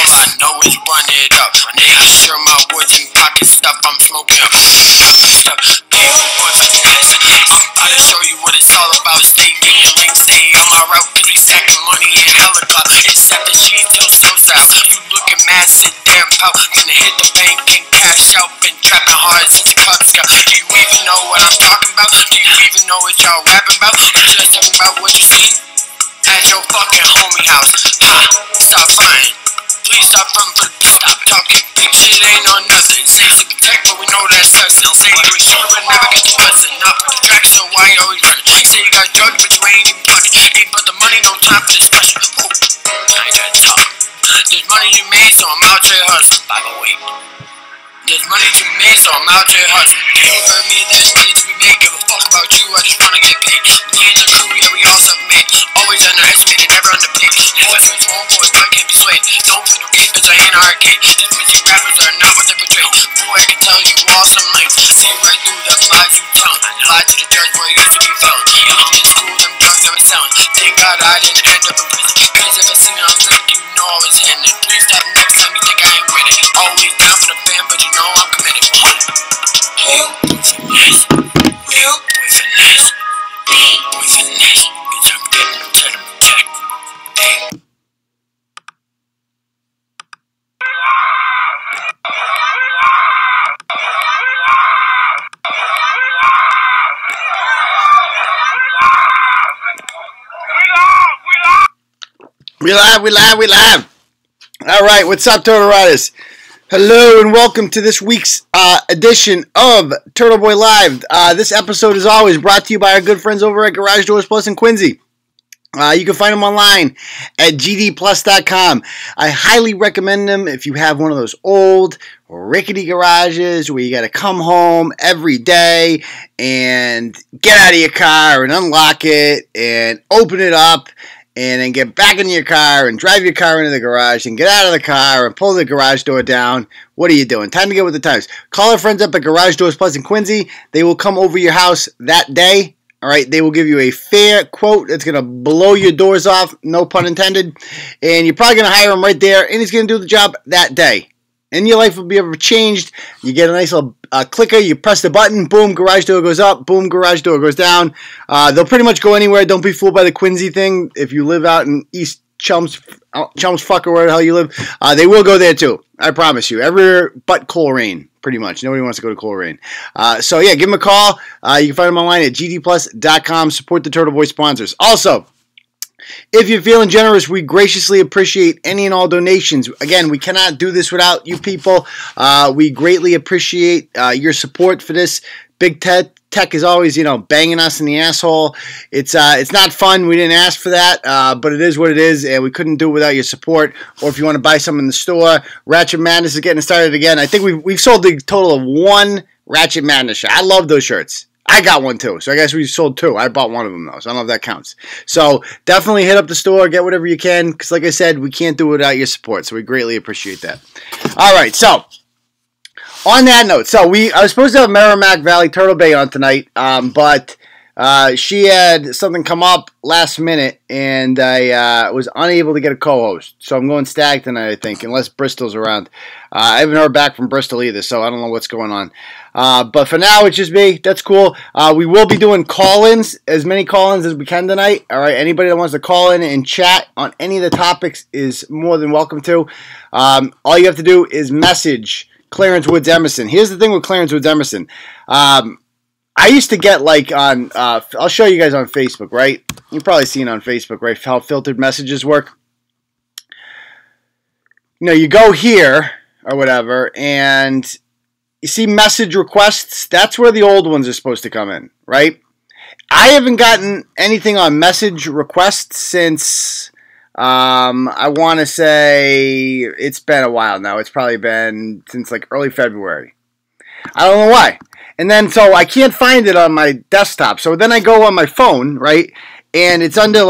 I know it's run it up. Nigga, sure my woods and pocket stuff. I'm smoking up. Stuff. Deal boy finesse. I'm about to show you what it's all about. Stay in your lane, stay on my route. Cause we stacking money in helicopter. Except the cheese till so south. You looking mad, sit there and pout. Gonna hit the bank and cash out. Been trapping hard since the Cub Scout. Do you even know what I'm talking about? Do you even know what y'all rapping about? I'm just talking about what you seen at your fucking homie house. Ha! Stop frontin'. Please stop frontin', but stop talking big shit, ain't on nothing. Say to protect, but we know that's sussing. Say you a shooter, but never get the buzzing. Not for the track, so why you always running? Say you got drugs, but you ain't even fucking. Ain't but the money, no time for discussion. Woo. I ain't gotta talk. There's money you made, so I'm out here hustling. By the way, there's money to be made, so I'm out here hustling. You heard me, there's money to be made. Give a fuck about you, I just wanna get paid. Me and the crew, yeah, we all self-made. Always underestimated, never underpaid. Boys with small boys, I can't be swayed. Don't play no games, bitch, I ain't an arcade. These music rappers are not what they portray. Boy, I can tell you all some length. See right through the lies you tell. Lie to the judge where you used to be found. Even in school, them drugs never sound. Thank God I didn't end up in prison. Cause if I seen it on clip, you know I was hitting it. Please stop next time you think I ain't winning. Always down for the fam, but you know I'm committed. Real boy finesse. Real boy finesse. Real boy finesse. Cause I'm getting to the check. Hey. We live. All right, what's up, Turtle Riders? Hello and welcome to this week's edition of Turtleboy Live. This episode is always brought to you by our good friends over at Garage Doors Plus in Quincy. You can find them online at gdplus.com. I highly recommend them if you have one of those old, rickety garages where you got to come home every day and get out of your car and unlock it and open it up and then get back in your car and drive your car into the garage and get out of the car and pull the garage door down. What are you doing? Time to get with the times. Call our friends up at Garage Doors Plus in Quincy. They will come over your house that day. All right, they will give you a fair quote that's going to blow your doors off, no pun intended. And you're probably going to hire him right there, and he's going to do the job that day. And your life will be ever changed. You get a nice little clicker, you press the button, boom, garage door goes up, boom, garage door goes down. They'll pretty much go anywhere. Don't be fooled by the Quincy thing. If you live out in East Chelmsfuck or where the hell you live, they will go there too. I promise you. Everywhere but Coleraine, pretty much. Nobody wants to go to Coleraine. So yeah, give them a call. You can find them online at gdplus.com. Support the Turtle Boy sponsors. Also, if you're feeling generous, we graciously appreciate any and all donations. Again, we cannot do this without you people. We greatly appreciate your support for this. Big Tech is always, banging us in the asshole. It's not fun. We didn't ask for that, but it is what it is, and we couldn't do it without your support. Or if you want to buy some in the store, Ratchet Madness is getting started again. I think we've sold a total of one Ratchet Madness shirt. I love those shirts. I got one too, so I guess we sold two. I bought one of them though, so I don't know if that counts. So definitely hit up the store, get whatever you can, because like I said, we can't do it without your support, so we greatly appreciate that. All right, so on that note, I was supposed to have Merrimack Valley Turtle Bay on tonight, but she had something come up last minute, and I was unable to get a co-host. So I'm going stag tonight, I think, unless Bristol's around. I haven't heard back from Bristol either, so I don't know what's going on. But for now, it's just me. That's cool. We will be doing call-ins, as many call-ins as we can tonight. All right, anybody that wants to call in and chat on any of the topics is more than welcome to. All you have to do is message Clarence Woods Emerson. Here's the thing with Clarence Woods Emerson. I used to get on, I'll show you guys on Facebook, right? You've probably seen on Facebook, right, how filtered messages work. You go here or whatever, and you see message requests. That's where the old ones are supposed to come in, right? I haven't gotten anything on message requests since, I want to say, it's been a while now. It's probably been since early February. I don't know why. And then, so I can't find it on my desktop. So then I go on my phone, right? And it's under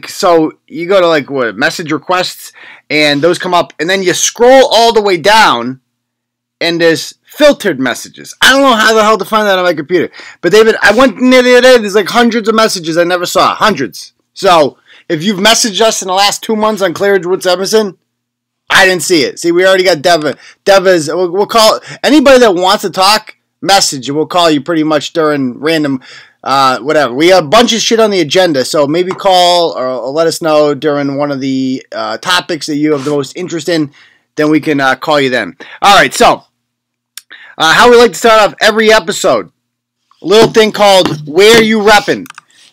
so you go to message requests, and those come up, and then you scroll all the way down, and there's filtered messages. I don't know how the hell to find that on my computer. But David, I went in there the other day, there's hundreds of messages I never saw. Hundreds. So If you've messaged us in the last 2 months on Claridge Woods Emerson, I didn't see it. See, we already got Deva. Deva's, we'll call anybody that wants to talk, message, and we'll call you pretty much during random, whatever. We have a bunch of shit on the agenda, so maybe call or let us know during one of the topics that you have the most interest in. Then we can call you then. All right, so how we like to start off every episode, a little thing called Where You Reppin'.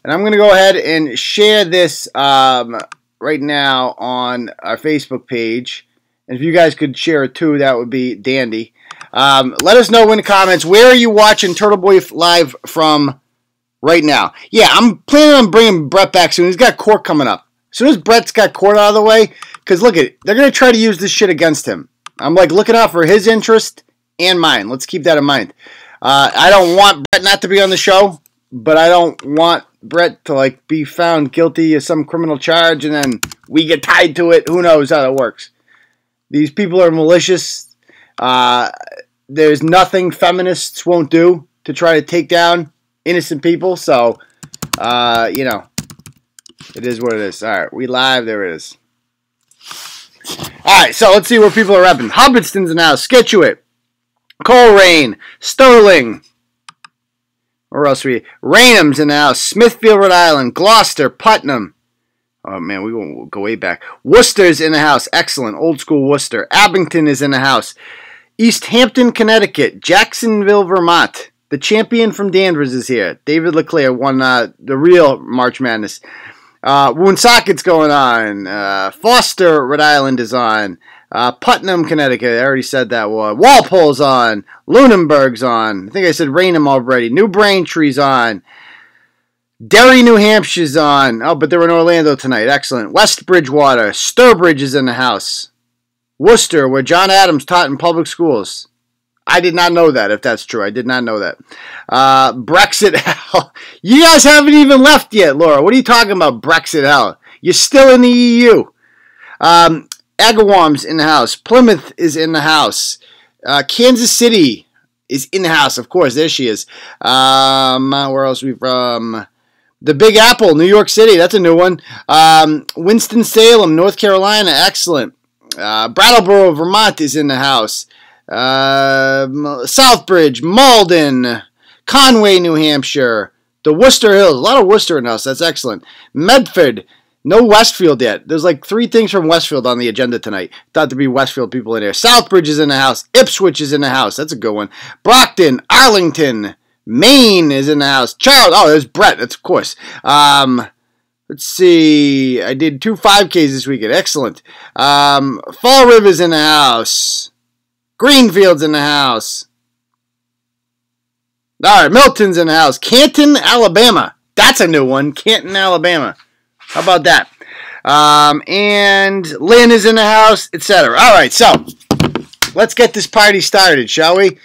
And I'm going to go ahead and share this right now on our Facebook page. And if you guys could share it too, that would be dandy. Let us know in the comments, where are you watching Turtleboy live from right now? Yeah, I'm planning on bringing Brett back soon. He's got court coming up. As soon as Brett's got court out of the way, because look at it, they're going to try to use this shit against him. I'm like looking out for his interest and mine. Let's keep that in mind. I don't want Brett not to be on the show, but I don't want Brett to like be found guilty of some criminal charge and then we get tied to it. Who knows how that works? These people are malicious. There's nothing feminists won't do to try to take down innocent people. So, you know, it is what it is. All right, we live. There it is. All right, so let's see where people are repping. Hubbardston's now. Scituate. Coleraine. Sterling. Where else are we? Raynham's in the house. Smithfield, Rhode Island. Gloucester. Putnam. Oh, man, we won't go way back. Worcester's in the house. Excellent. Old school Worcester. Abington is in the house. East Hampton, Connecticut. Jacksonville, Vermont. The champion from Danvers is here. David LeClaire won the real March Madness. Woonsocket's going on. Foster, Rhode Island is on. Putnam, Connecticut. I already said that one. Walpole's on. Lunenburg's on. I think I said Raynham already. New Braintree's on. Derry, New Hampshire's on. Oh, but they're in Orlando tonight. Excellent. West Bridgewater. Sturbridge is in the house. Worcester, where John Adams taught in public schools. I did not know that, if that's true. I did not know that. Brexit hell. You guys haven't even left yet, Laura. What are you talking about, Brexit hell? You're still in the EU. Agawam's in the house. Plymouth is in the house. Kansas City is in the house, of course. There she is. Where else are we from? The Big Apple, New York City. That's a new one. Winston-Salem, North Carolina. Excellent. Brattleboro, Vermont is in the house. Southbridge, Malden, Conway, New Hampshire, the Worcester Hills. A lot of Worcester in the house. That's excellent. Medford. No Westfield yet. There's like 3 things from Westfield on the agenda tonight. Thought there'd be Westfield people in there. Southbridge is in the house. Ipswich is in the house. That's a good one. Brockton, Arlington, Maine is in the house. Charles. Oh, there's Brett. That's of course. Let's see. I did 2 5Ks this weekend. Excellent. Fall River's in the house. Greenfield's in the house. All right, Milton's in the house. Canton, Alabama. That's a new one. Canton, Alabama. How about that? And Lynn is in the house, etc. All right, so let's get this party started, shall we?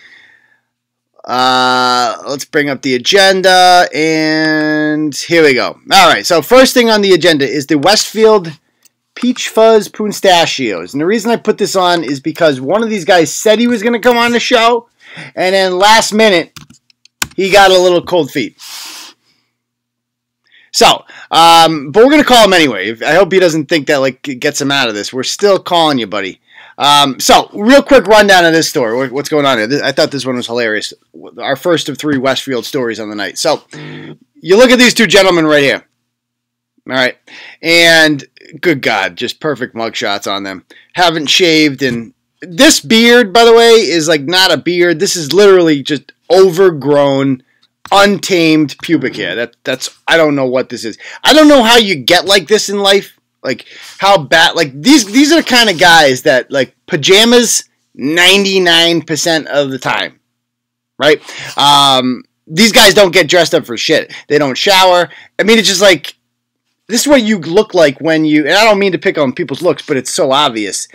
Let's bring up the agenda, and here we go. All right, so first thing on the agenda is the Westfield Peach Fuzz Poostachios. And the reason I put this on is because one of these guys said he was going to come on the show, and then last minute, he got a little cold feet. So, but we're going to call him anyway. I hope he doesn't think that like gets him out of this. We're still calling you, buddy. So, real quick rundown of this story. What's going on here? I thought this one was hilarious. Our first of 3 Westfield stories on the night. So, you look at these 2 gentlemen right here. All right. And, good God, just perfect mugshots on them. Haven't shaved. And this beard, by the way, is like not a beard. This is literally just overgrown, untamed pubic hair. That's I don't know what this is. I don't know how you get like this in life. Like how bad. Like these are the kind of guys that like pajamas 99% of the time, right? These guys don't get dressed up for shit. They don't shower. I mean, it's just like this is what you look like when you. And I don't mean to pick on people's looks, but it's so obvious.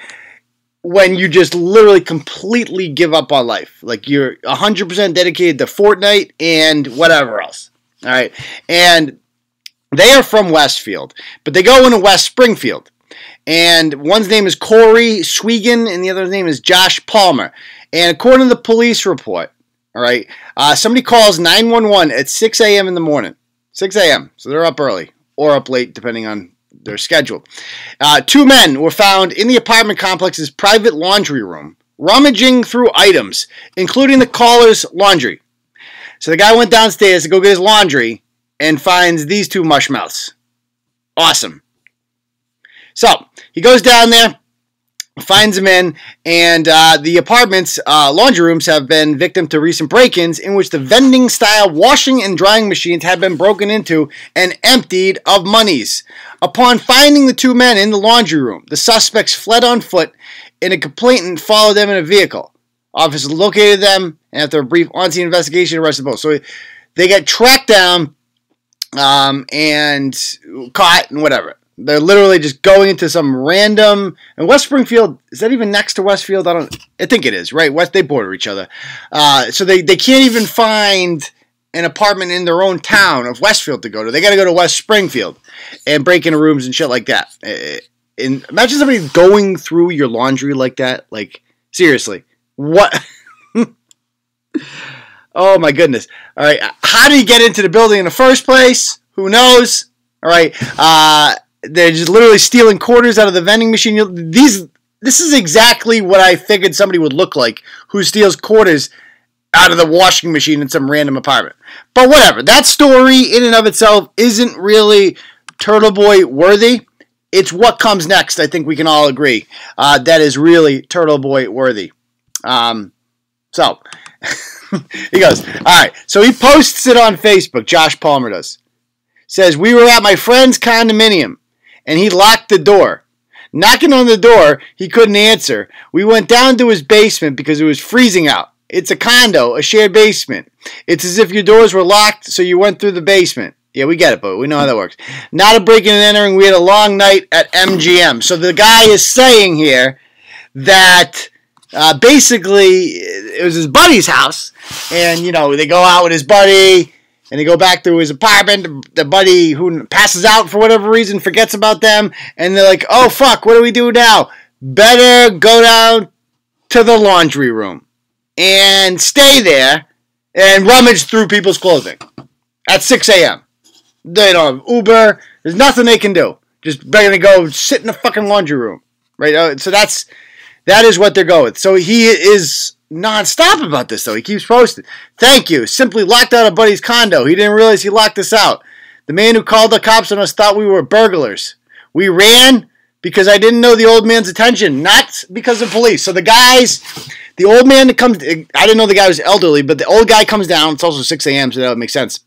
When you just literally completely give up on life. Like you're 100% dedicated to Fortnite and whatever else. All right. And they are from Westfield, but they go into West Springfield. And one's name is Corey Swegan and the other's name is Josh Palmer. And according to the police report, all right, somebody calls 911 at 6 a.m. in the morning. 6 a.m. So they're up early or up late, depending on they're scheduled. 2 men were found in the apartment complex's private laundry room, rummaging through items, including the caller's laundry. So the guy went downstairs to go get his laundry and finds these 2 mushmouths. Awesome. So he goes down there, finds them in, and the apartment's laundry rooms have been victim to recent break-ins in which the vending-style washing and drying machines have been broken into and emptied of monies. Upon finding the 2 men in the laundry room, the suspects fled on foot, and a complainant followed them in a vehicle. Officers located them, and after a brief on-scene investigation, arrested both. So they get tracked down and caught and whatever. They're literally just going into some random... And West Springfield, is that even next to Westfield? I think it is, right? They border each other. So they can't even find an apartment in their own town of Westfield to go to. They got to go to West Springfield and break into rooms and shit like that. And imagine somebody going through your laundry like that. Like, seriously. What? Oh, my goodness. All right. How did he get into the building in the first place? Who knows? All right. They're just literally stealing quarters out of the vending machine. This is exactly what I figured somebody would look like who steals quarters out of the washing machine in some random apartment. But whatever. That story in and of itself isn't really Turtleboy worthy. It's what comes next, I think we can all agree. That is really Turtleboy worthy. So, he goes, all right. So he posts it on Facebook. Josh Palmer does. Says, we were at my friend's condominium, and he locked the door. Knocking on the door, he couldn't answer. We went down to his basement because it was freezing out. It's a condo, a shared basement. It's as if your doors were locked, so you went through the basement. Yeah, we get it, but we know how that works. Not a breaking and entering. We had a long night at MGM. So the guy is saying here that basically it was his buddy's house, and, you know, they go out with his buddy, and they go back to his apartment. The buddy who passes out for whatever reason forgets about them. And they're like, oh, fuck, what do we do now? Better go down to the laundry room and stay there and rummage through people's clothing at 6 a.m. They don't have Uber. There's nothing they can do. Just they're going to go sit in the fucking laundry room. Right? So that is what they're going with. So he is non-stop about this, though. He keeps posting. Thank you. Simply locked out a buddy's condo. He didn't realize he locked us out. The man who called the cops on us thought we were burglars. We ran because I didn't know the old man's attention, not because of police. So the old man that comes, I didn't know the guy was elderly, but the old guy comes down. It's also 6 a.m., so that would make sense.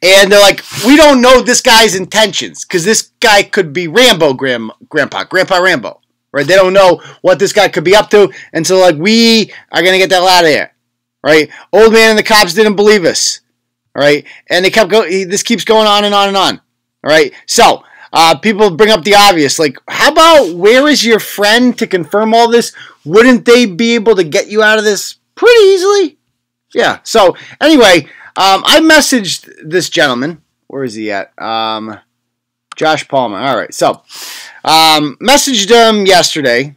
And they're like, we don't know this guy's intentions because this guy could be Rambo Grandpa Rambo. Right? They don't know what this guy could be up to. And so, like, we are going to get the hell out of here. Right? Old man and the cops didn't believe us. All right? And they kept going. This keeps going on and on and on. All right? So, people bring up the obvious. Like, how about where is your friend to confirm all this? Wouldn't they be able to get you out of this pretty easily? Yeah. So, anyway, I messaged this gentleman. Where is he at? Josh Palmer. All right. So, messaged him yesterday,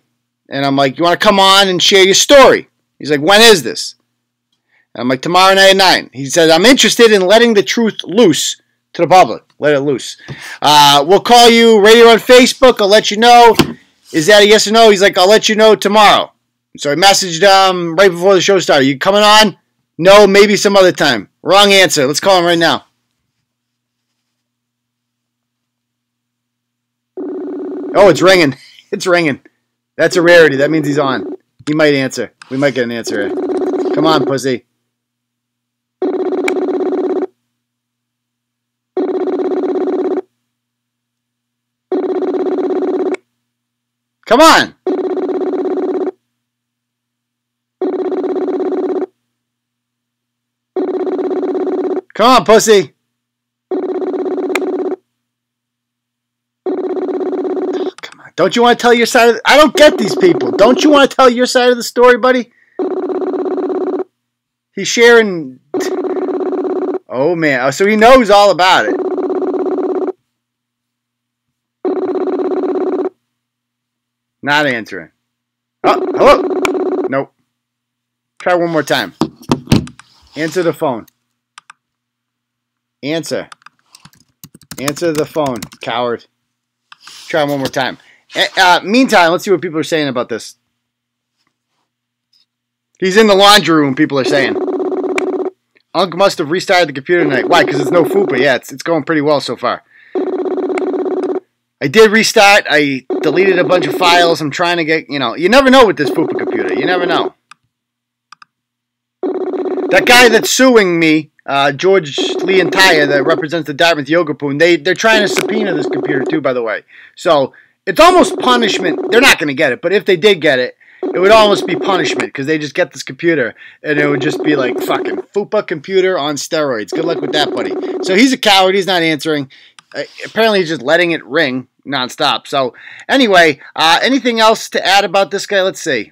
and I'm like, you want to come on and share your story? He's like, when is this? And I'm like, tomorrow night at 9. He said, I'm interested in letting the truth loose to the public. Let it loose. We'll call you right here on Facebook. I'll let you know. Is that a yes or no? He's like, I'll let you know tomorrow. So I messaged him right before the show started. You coming on? No, maybe some other time. Wrong answer. Let's call him right now. Oh, it's ringing. It's ringing. That's a rarity. That means he's on. He might answer. We might get an answer. Come on, pussy. Come on. Come on, pussy. Don't you want to tell your side of the... I don't get these people. Don't you want to tell your side of the story, buddy? He's sharing... Oh, man. So he knows all about it. Not answering. Oh, hello? Nope. Try one more time. Answer the phone. Answer. Answer the phone, coward. try one more time. Meantime, let's see what people are saying about this. He's in the laundry room, people are saying. Unc must have restarted the computer tonight. Why? Because it's no Fupa. Yeah, it's going pretty well so far. I did restart. I deleted a bunch of files. I'm trying to get, you never know with this Fupa computer. You never know. That guy that's suing me, George Leontaya, that represents the Dartmouth Yoga Poon, they're trying to subpoena this computer too, by the way. So it's almost punishment. They're not going to get it, but if they did get it, it would almost be punishment because they just get this computer and it would just be like fucking Fupa computer on steroids. Good luck with that, buddy. So he's a coward. He's not answering. Apparently he's just letting it ring nonstop. So anyway, anything else to add about this guy? Let's see.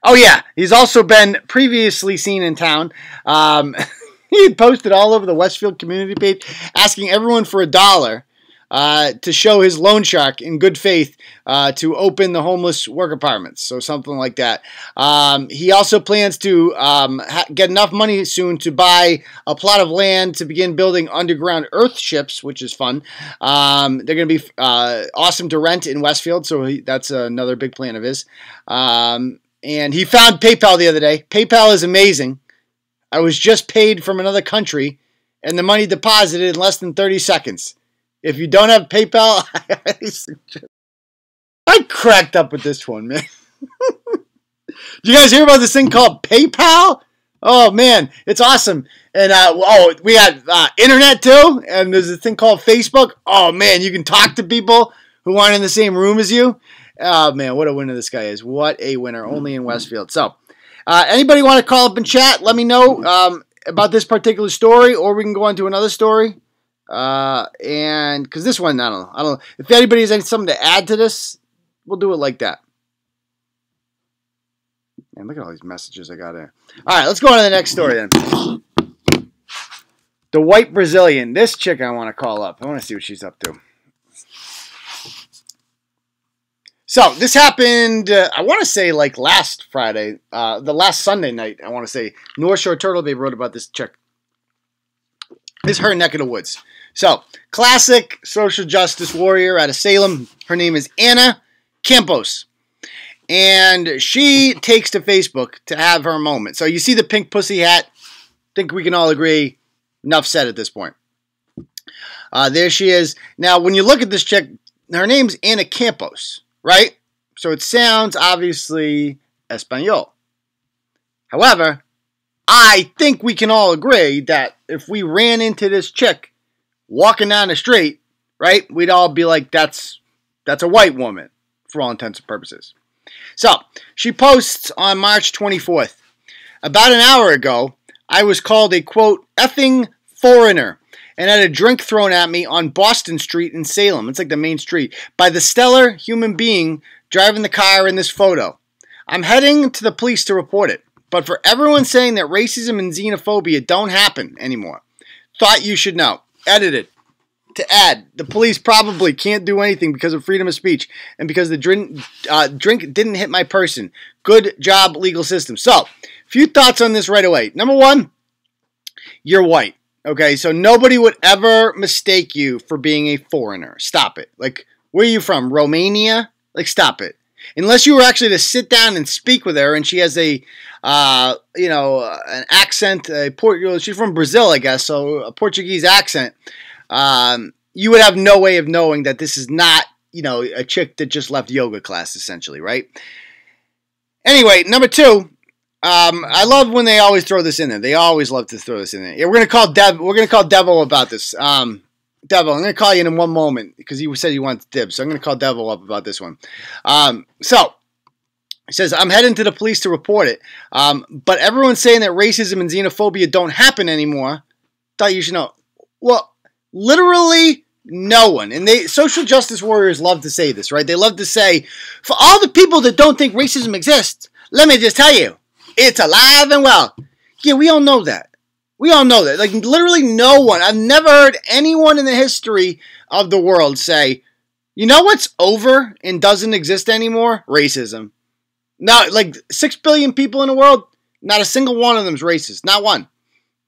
Oh, yeah. He's also been previously seen in town. He had posted all over the Westfield community page asking everyone for $1 to show his loan shark in good faith to open the homeless work apartments. So something like that. He also plans to get enough money soon to buy a plot of land to begin building underground earth ships, which is fun. They're going to be awesome to rent in Westfield, so that's another big plan of his. And he found PayPal the other day. PayPal is amazing. I was just paid from another country, and the money deposited in less than 30 seconds. If you don't have PayPal, I cracked up with this one, man. Did you guys hear about this thing called PayPal? Oh, man, it's awesome. And, we got internet, too, and there's a thing called Facebook. Oh, man, you can talk to people who aren't in the same room as you. Oh, man, what a winner this guy is. What a winner, only in Westfield. So, anybody want to call up and chat? Let me know about this particular story, or we can go on to another story. And because this one, I don't know. If anybody has something to add to this, we'll do it like that. And look at all these messages I got there. All right, let's go on to the next story then. The white Brazilian. This chick I want to call up. I want to see what she's up to. So, this happened, I want to say, like last Friday, the last Sunday night, I want to say. North Shore Turtleboy wrote about this chick. This is her neck of the woods. So, classic social justice warrior out of Salem. Her name is Anna Campos. And she takes to Facebook to have her moment. So, you see the pink pussy hat? I think we can all agree. Enough said at this point. There she is. Now, when you look at this chick, her name's Anna Campos. Right? So it sounds obviously Espanol. However, I think we can all agree that if we ran into this chick walking down the street, right, we'd all be like, that's a white woman for all intents and purposes. So she posts on March 24th. About an hour ago, I was called a, quote, effing foreigner and had a drink thrown at me on Boston Street in Salem. It's like the main street. By the stellar human being driving the car in this photo. I'm heading to the police to report it. But for everyone saying that racism and xenophobia don't happen anymore, thought you should know. Edited. To add, the police probably can't do anything because of freedom of speech and because the drink didn't hit my person. Good job, legal system. So, few thoughts on this right away. Number one, you're white. Okay, so nobody would ever mistake you for being a foreigner. Stop it. Like, where are you from? Romania? Like, stop it. Unless you were actually to sit down and speak with her, and she has a, an accent. She's from Brazil, I guess, so a Portuguese accent. You would have no way of knowing that this is not, a chick that just left yoga class, essentially, right? Anyway, number two. I love when they always throw this in there. They always love to throw this in there. Yeah, we're gonna call Devo about this. Devo, I'm gonna call you in one moment because you said you want dibs. So I'm gonna call Devo up about this one. So it says I'm heading to the police to report it. But everyone's saying that racism and xenophobia don't happen anymore. Thought you should know. Well, literally no one. And social justice warriors love to say this, right? They love to say, for all the people that don't think racism exists, let me just tell you. It's alive and well. Yeah, we all know that. We all know that. Like, literally no one. I've never heard anyone in the history of the world say, you know what's over and doesn't exist anymore? Racism. Now, like, 6 billion people in the world, not a single one of them is racist. Not one.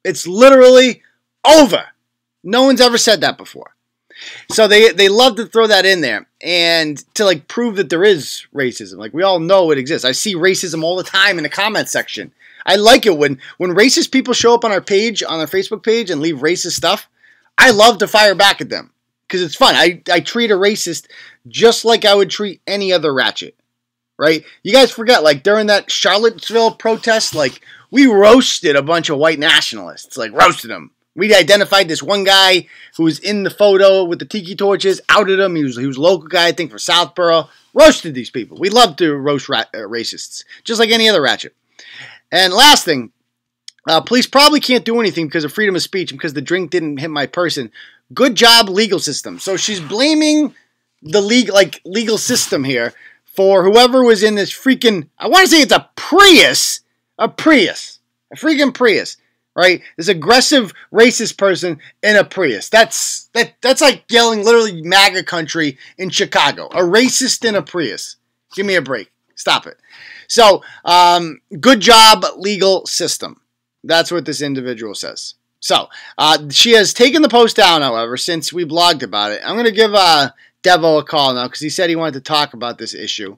It's literally over. No one's ever said that before. So they love to throw that in there and to like prove that there is racism. Like we all know it exists. I see racism all the time in the comment section. I like it when racist people show up on our page, on our Facebook page, and leave racist stuff. I love to fire back at them because it's fun. I treat a racist just like I would treat any other ratchet, right? You guys forget, like during that Charlottesville protest, like we roasted a bunch of white nationalists, like roasted them. We identified this one guy who was in the photo with the tiki torches, outed him. He was a local guy, I think, for Southborough. Roasted these people. We love to roast racists, just like any other ratchet. And last thing, police probably can't do anything because of freedom of speech and because the drink didn't hit my person. Good job, legal system. So she's blaming the legal system here for whoever was in this freaking, I want to say it's a freaking Prius. Right? This aggressive racist person in a Prius. That's like yelling literally MAGA country in Chicago. A racist in a Prius. Give me a break. Stop it. So, good job, legal system. That's what this individual says. So, she has taken the post down, however, since we blogged about it. I'm going to give Devo a call now because he said he wanted to talk about this issue.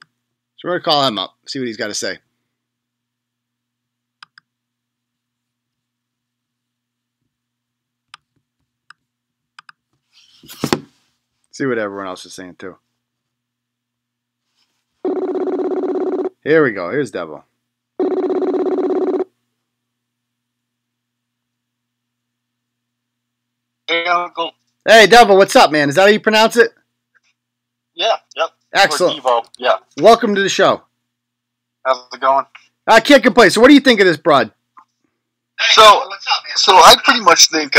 So we're going to call him up, see what he's got to say. See what everyone else is saying too. Here we go. Here's Devil. Hey, Uncle. Hey, Devil. What's up, man? Is that how you pronounce it? Yeah. Yep. Excellent. Devo. Yeah. Welcome to the show. How's it going? I can't complain. So, what do you think of this broad? So I pretty much think,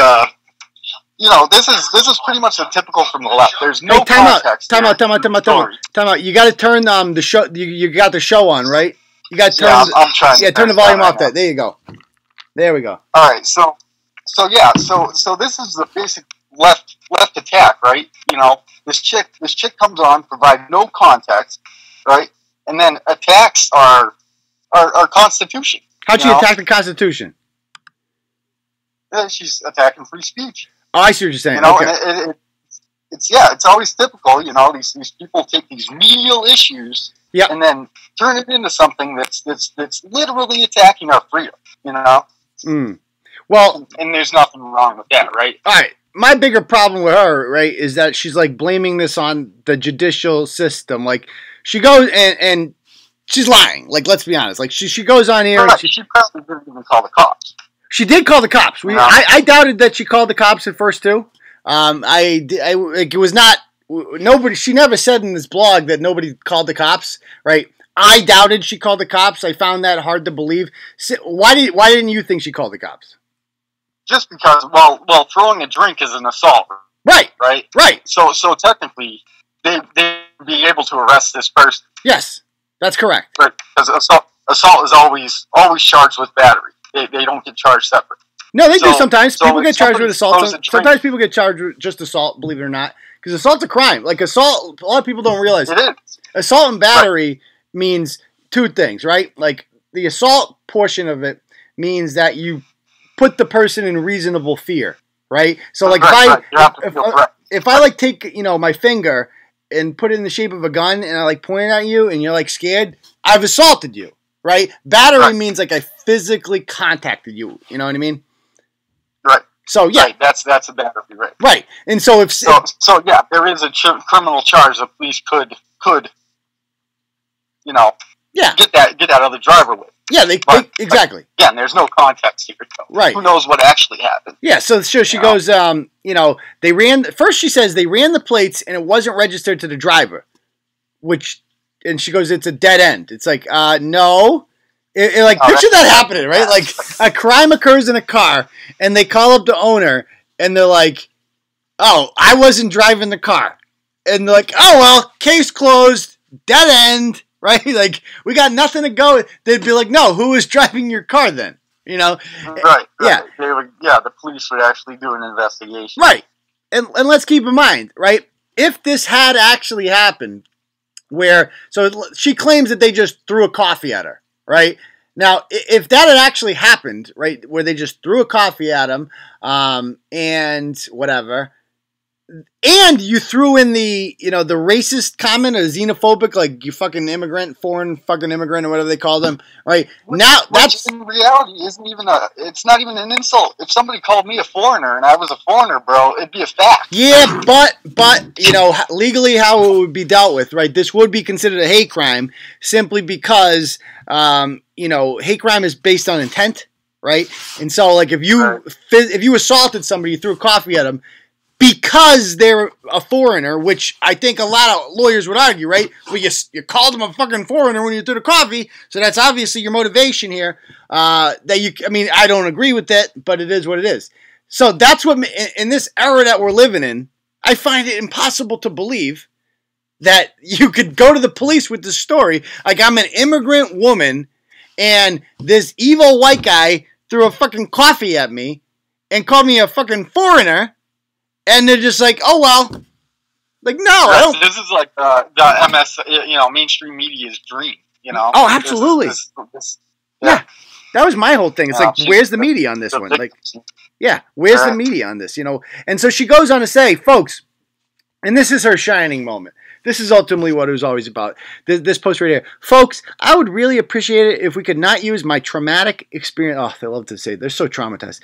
this is pretty much the typical from the left. There's no context. Time out. You got to turn the show. You got the show on, right? You got to turn. Yeah, I'm trying. Yeah, turn the volume off. There you go. There we go. All right. So this is the basic left attack, right? This chick comes on, provide no context, right, and then attacks our Constitution. How'd she attack the Constitution? She's attacking free speech. Oh, I see what you're saying. Okay. And it's always typical. These people take these medial issues, and then turn it into something that's literally attacking our freedom. Well, and there's nothing wrong with that, right? All right. My bigger problem with her, right, is that she's like blaming this on the judicial system. Like she goes and she's lying. Like, let's be honest. Like she goes on here. And she probably didn't even call the cops. She did call the cops. I doubted that she called the cops at first too. It was not nobody. She never said in this blog that nobody called the cops. Right? I doubted she called the cops. I found that hard to believe. Why didn't you think she called the cops? Just because, well, throwing a drink is an assault. Right. So technically, they'd be able to arrest this person. Yes, that's correct. But because assault is always charged with battery. They don't get charged separate. No, they do sometimes. People get charged with assault. Sometimes people get charged with just assault, believe it or not. Because assault's a crime. Like assault, a lot of people don't realize. It is. Assault and battery means two things, right? Like the assault portion of it means that you put the person in reasonable fear, right? So like if I like take, my finger and put it in the shape of a gun and I like point it at you and you're like scared, I've assaulted you. Right? Battery means like I physically contacted you. You know what I mean? Right. So yeah, right. That's a battery, right? Right. And so if yeah, there is a criminal charge the police could get that other driver with. Yeah, exactly. Again, there's no context here. So right. Who knows what actually happened? Yeah. So she goes. They ran. First, she says they ran the plates and it wasn't registered to the driver, and she goes, it's a dead end. It's like, no. Picture that happening, right? Like, a crime occurs in a car, and they call up the owner, and they're like, oh, I wasn't driving the car. And they're like, oh, well, case closed, dead end, right? Like, we got nothing to go. They'd be like, no, who was driving your car then? Right. Yeah. The police would actually do an investigation. Right. And let's keep in mind, right, if this had actually happened, so she claims that they just threw a coffee at her, right? Now, if that had actually happened, right, where they just threw a coffee at him, and whatever, and you threw in the, the racist comment, or xenophobic, like you fucking immigrant, foreign fucking immigrant, or whatever they call them, right? That's in reality isn't even it's not even an insult. If somebody called me a foreigner and I was a foreigner, bro, it'd be a fact. Yeah, but legally how it would be dealt with, right? This would be considered a hate crime simply because, hate crime is based on intent, right? And so, like, if you assaulted somebody, you threw a coffee at them, because they're a foreigner, which I think a lot of lawyers would argue, right? Well, you called them a fucking foreigner when you threw the coffee, so that's obviously your motivation here. I don't agree with that, but it is what it is. So that's what, in this era that we're living in, I find it impossible to believe that you could go to the police with this story, like I'm an immigrant woman, and this evil white guy threw a fucking coffee at me and called me a fucking foreigner. And they're just like, oh, well. Like, no, I don't. This is like the MS, mainstream media's dream, Oh, absolutely. Yeah. That was my whole thing. It's like, where's the media on this one? Like, yeah, where's the media on this, And so she goes on to say, folks, and this is her shining moment. This is ultimately what it was always about. This post right here. Folks, I would really appreciate it if we could not use my traumatic experience. Oh, they love to say it. They're so traumatized.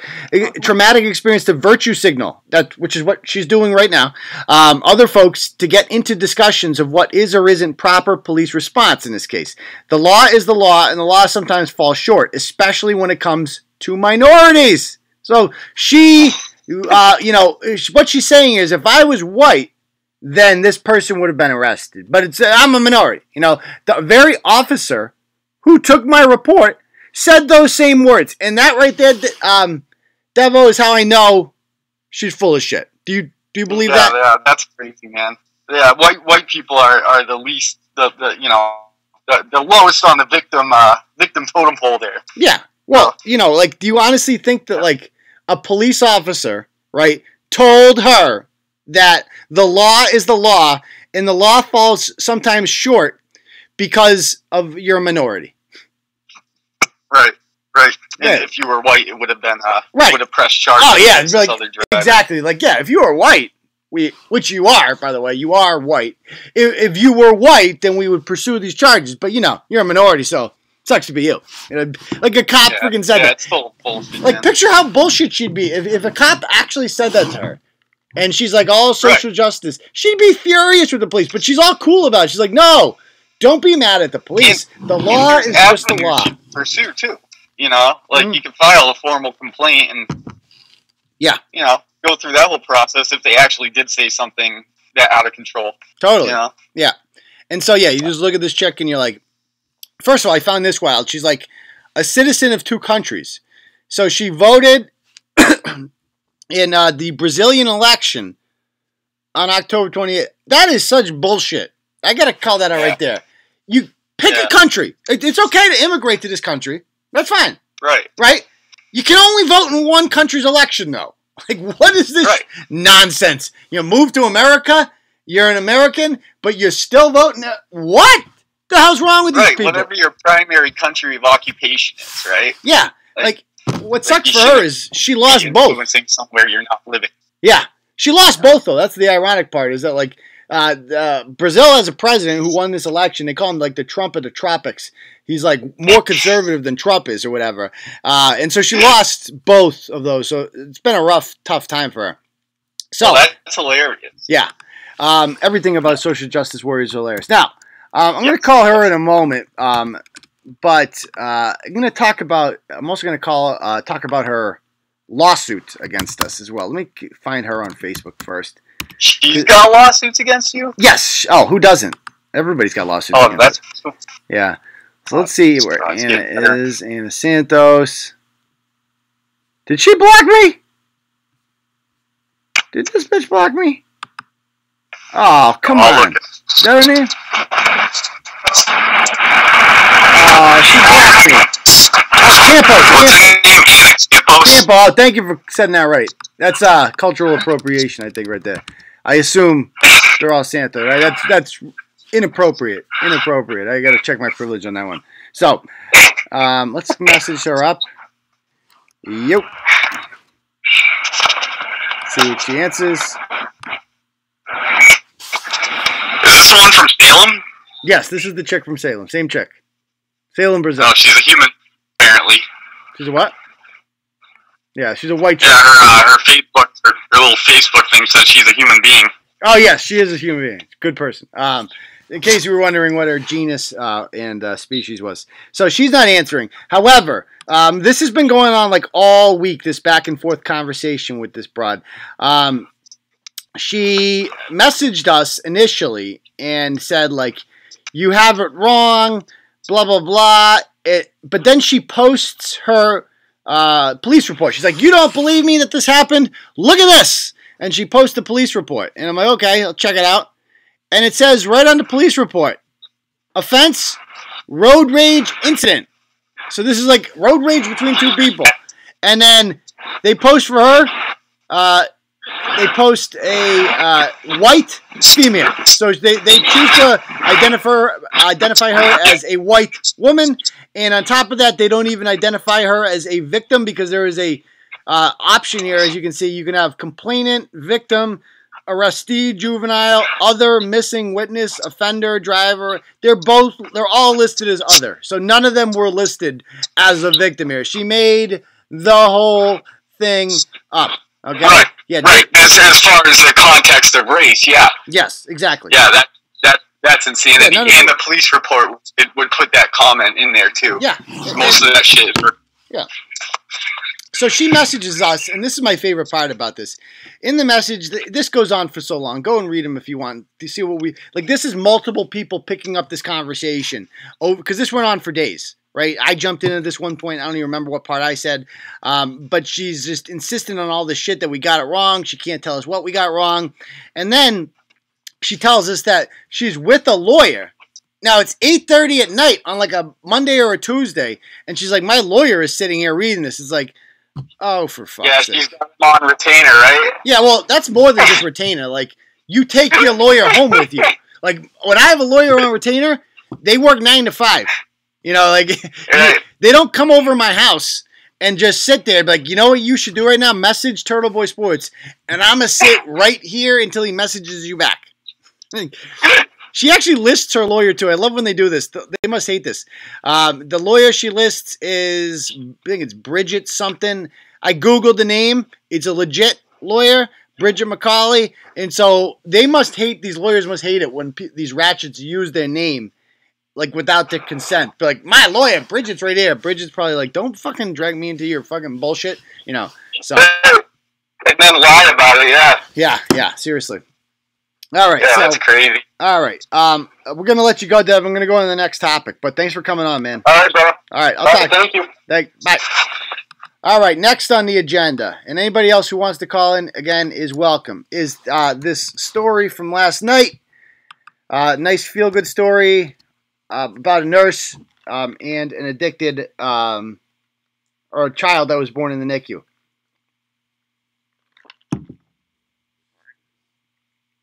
Traumatic experience to virtue signal, which is what she's doing right now. Other folks to get into discussions of what is or isn't proper police response in this case. The law is the law, and the law sometimes falls short, especially when it comes to minorities. So she, what she's saying is if I was white, then this person would have been arrested. But I'm a minority. The very officer who took my report said those same words. And that right there, Devo, is how I know she's full of shit. Do you believe that? Yeah, that's crazy, man. Yeah, white people are the least, the lowest on the victim totem pole there. Yeah. Well, do you honestly think that, like, a police officer, right, told her that the law is the law, and the law falls sometimes short because of your minority? Right. And if you were white, it would have been would have pressed charges. Oh yeah, exactly. Like, yeah, if you were white, which you are, by the way, you are white. If you were white, then we would pursue these charges. But you're a minority, so sucks to be you. Like a cop freaking said that. It's full bullshit. Like, picture how bullshit she'd be if a cop actually said that to her. And she's like, all social justice. She'd be furious with the police, but she's all cool about it. She's like, no, don't be mad at the police. The law is just the law. Pursue, too. You can file a formal complaint and, go through that whole process if they actually did say something that out of control. Totally. Yeah. And so, you just look at this chick and you're like, first of all, I found this wild. She's like a citizen of two countries. So she voted in the Brazilian election on October 28th. That is such bullshit. I got to call that out right there. You pick a country. It's okay to immigrate to this country. That's fine. Right? You can only vote in one country's election, though. Like, what is this nonsense? You move to America, you're an American, but you're still voting. What the hell's wrong with these people? Whatever your primary country of occupation is, right? Yeah. Like what sucks for her is she lost both. Influencing somewhere you're not living. Yeah, she lost both though. That's the ironic part. Is that like Brazil has a president who won this election. They call him like the Trump of the tropics. He's like more conservative than Trump is or whatever. And so she lost both of those. So it's been a tough time for her. So that's hilarious. Yeah, everything about social justice warriors is hilarious. Now I'm going to call her in a moment. But I'm going to talk about. I'm also going to talk about her lawsuit against us as well. Let me find her on Facebook first. She's got lawsuits against you? Yes. Oh, who doesn't? Everybody's got lawsuits. Oh, that's cool. Yeah. So let's see where Anna is. Anna Santos. Did she block me? Did this bitch block me? Oh, come on. Is that her name? She blocked me. Campo. Thank you for setting that right. That's cultural appropriation, I think, right there. I assume they're all Santa, right? That's inappropriate. I got to check my privilege on that one. So, Let's message her up. Yep. See what she answers. Is this the one from Salem? Yes, this is the chick from Salem. Same chick. Salem, Brazil. Oh, she's a human, apparently. She's a what? Yeah, she's a white chick. Yeah, her little Facebook thing says she's a human being. Oh, yes, she is a human being. Good person. In case you were wondering what her genus and species was. So she's not answering. However, this has been going on like all week, this back and forth conversation with this broad. She messaged us initially and said, like, you have it wrong, blah, blah, blah. But then she posts her police report. She's like, you don't believe me that this happened? Look at this. And she posts the police report. And I'm like, okay, I'll check it out. And it says right on the police report, offense, road rage incident. So this is like road rage between two people. And then they post for her, they post a white female. So they choose to identify her as a white woman. And on top of that, they don't even identify her as a victim because there is a option here. As you can see, you can have complainant, victim, arrestee, juvenile, other, missing witness, offender, driver. They're all listed as other. So none of them were listed as a victim here. She made the whole thing up. Okay. Right. Yeah. Right. As far as the context of race, yeah. Yes. Exactly. Yeah. That's insanity. Yeah, and the police report would put that comment in there too. Yeah. Most of that shit. Yeah. So she messages us, and this is my favorite part about this. In the message, this goes on for so long. Go and read them if you want to see what we like. This is multiple people picking up this conversation over because this went on for days, right? I jumped in at this one point. I don't even remember what part I said, but she's just insisting on all this shit that we got it wrong. She can't tell us what we got wrong, and then she tells us that she's with a lawyer. Now, it's 8:30 at night on like a Monday or a Tuesday, and she's like, my lawyer is sitting here reading this. It's like, oh, for fuck's sake. Yeah, she's got him on retainer, right? Yeah, well, that's more than just retainer. Like, you take your lawyer home with you. Like, when I have a lawyer on retainer, they work 9 to 5. You know, like, they don't come over my house and just sit there. Like, you know what you should do right now? Message Turtleboy Sports, and I'm going to sit right here until he messages you back. She actually lists her lawyer, too. I love when they do this. They must hate this. The lawyer she lists is, I think it's Bridget something. I Googled the name. It's a legit lawyer, Bridget McCauley. And so they must hate, these lawyers must hate it when these ratchets use their name, like, without their consent. But like, my lawyer, Bridget's right here. Bridget's probably like, don't fucking drag me into your fucking bullshit. You know, so. And then lie about it, yeah. Yeah, seriously. All right. Yeah, so, that's crazy. All right. We're going to let you go, Dev. I'm going to go on to the next topic, but thanks for coming on, man. All right, bro. All right. I'll talk. Thank you. Bye. All right. Next on the agenda, and anybody else who wants to call in, again, is welcome, is this story from last night. Nice feel-good story about a nurse and an addicted or a child that was born in the NICU.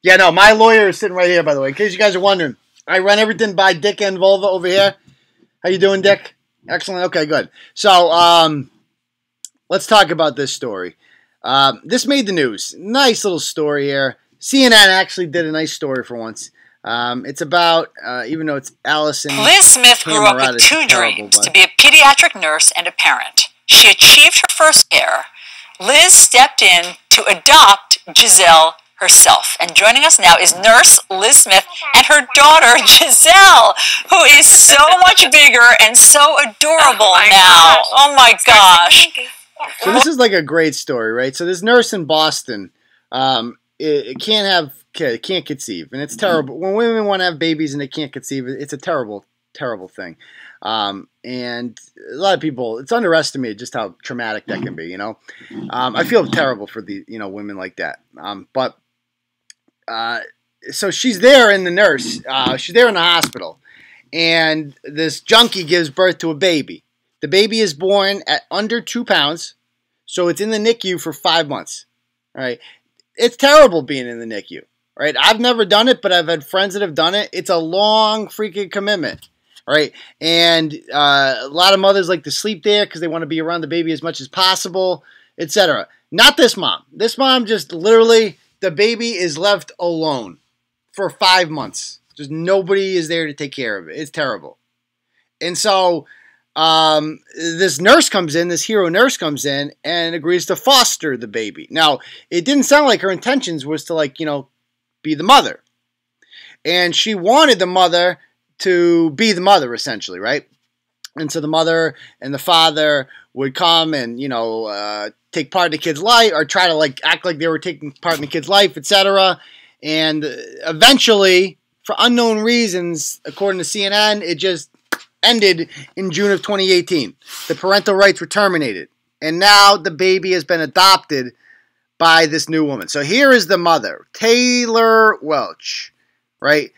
Yeah, no, my lawyer is sitting right here, by the way, in case you guys are wondering. I run everything by Dick and Volva over here. How you doing, Dick? Excellent. Okay, good. So, let's talk about this story. This made the news. Nice little story here. CNN actually did a nice story for once. It's about, even though it's Allison. Liz Smith grew up with two dreams, to be a pediatric nurse and a parent. She achieved her first care. Liz stepped in to adopt Giselle herself. And joining us now is nurse Liz Smith and her daughter Giselle, who is so much bigger and so adorable now. Oh my gosh. So this is like a great story, right? So this nurse in Boston, it can't conceive, and it's terrible. When women want to have babies and they can't conceive, it's a terrible, terrible thing. And a lot of people, it's underestimated just how traumatic that can be, you know. I feel terrible for the, women like that. So she's there in the nurse. She's there in the hospital, and this junkie gives birth to a baby. The baby is born at under 2 pounds, so it's in the NICU for 5 months. All right, it's terrible being in the NICU. Right, I've never done it, but I've had friends that have done it. It's a long freaking commitment. right? And a lot of mothers like to sleep there because they want to be around the baby as much as possible, etc. Not this mom. This mom just literally, the baby is left alone for 5 months. Just nobody is there to take care of it. It's terrible. And so this nurse comes in, this hero nurse comes in and agrees to foster the baby. Now, it didn't sound like her intentions was to, like, be the mother. And she wanted the mother to be the mother, essentially, right? And so the mother and the father would come and, take part in the kid's life, or try to, like, act like they were taking part in the kid's life, etc. And eventually, for unknown reasons, according to CNN, it just ended in June of 2018. The parental rights were terminated. And now the baby has been adopted by this new woman. So here is the mother, Taylor Welch, right?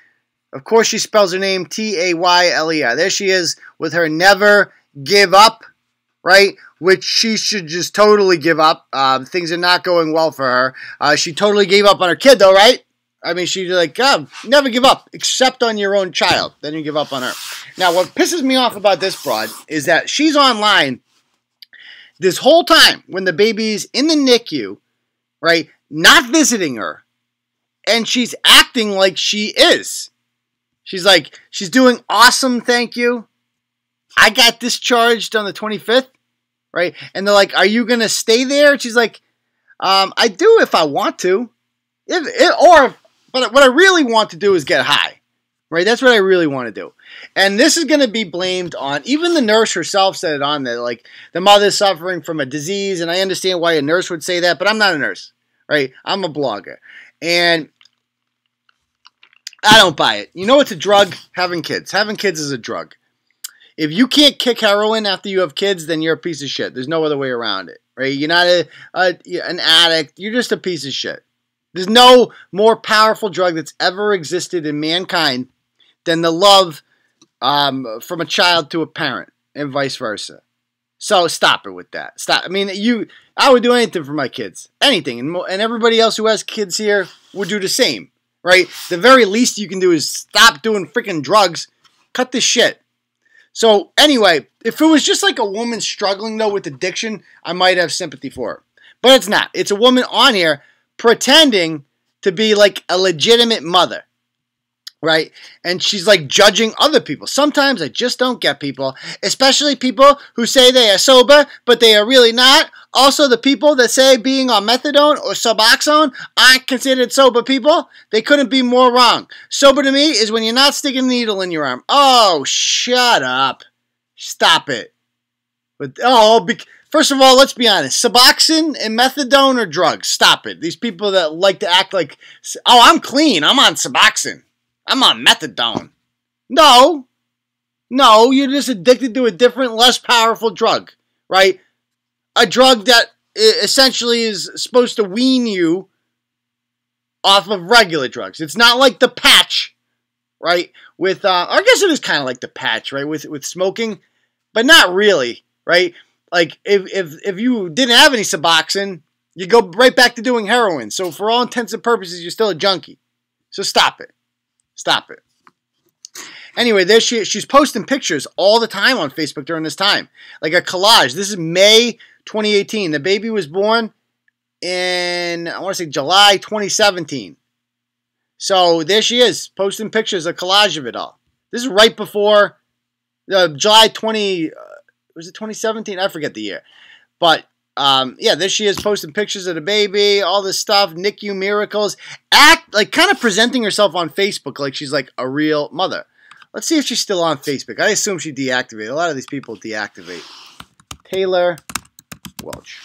Of course, she spells her name Taylei. There she is with her never give up, right? Which she should just totally give up. Things are not going well for her. She totally gave up on her kid, though, right? I mean, she's like, God, never give up, except on your own child. Then you give up on her. Now, what pisses me off about this broad is that she's online this whole time when the baby's in the NICU, right, not visiting her, and she's acting like she is. She's like, she's doing awesome, thank you. I got discharged on the 25th, right? And they're like, are you going to stay there? And she's like, I do if I want to. But what I really want to do is get high, right? That's what I really want to do. And this is going to be blamed on, even the nurse herself said it on there, like, the mother's suffering from a disease, and I understand why a nurse would say that, but I'm not a nurse, right? I'm a blogger. And I don't buy it. You know it's a drug? Having kids. Having kids is a drug. If you can't kick heroin after you have kids, then you're a piece of shit. There's no other way around it, right? You're not an addict. You're just a piece of shit. There's no more powerful drug that's ever existed in mankind than the love from a child to a parent and vice versa. So stop it with that. Stop. I mean, I would do anything for my kids. Anything. And everybody else who has kids here would do the same, right? The very least you can do is stop doing freaking drugs. Cut this shit. So anyway, if it was just like a woman struggling, though, with addiction, I might have sympathy for her. But it's not. It's a woman on here pretending to be like a legitimate mother, right? And she's like judging other people. Sometimes I just don't get people, especially people who say they are sober, but they are really not. Also, the people that say being on methadone or Suboxone aren't considered sober people. They couldn't be more wrong. Sober to me is when you're not sticking a needle in your arm. Oh, shut up. Stop it. First of all, let's be honest. Suboxone and methadone are drugs. Stop it. These people that like to act like, oh, I'm clean. I'm on Suboxone. I'm on methadone. No, you're just addicted to a different, less powerful drug, right? A drug that essentially is supposed to wean you off of regular drugs. It's not like the patch, right? With, I guess it is kind of like the patch, right? With smoking, but not really, right? Like, if you didn't have any Suboxone, you go right back to doing heroin. So for all intents and purposes, you're still a junkie. So stop it. Stop it. Anyway, there she's posting pictures all the time on Facebook during this time. Like a collage. This is May 2018. The baby was born in, I want to say, July 2017. So there she is, posting pictures, a collage of it all. This is right before July 20... was it 2017? I forget the year. But, yeah, there she is posting pictures of the baby, all this stuff, NICU miracles. Kind of presenting herself on Facebook like she's like a real mother. Let's see if she's still on Facebook. I assume she deactivated. A lot of these people deactivate. Taylor Welch.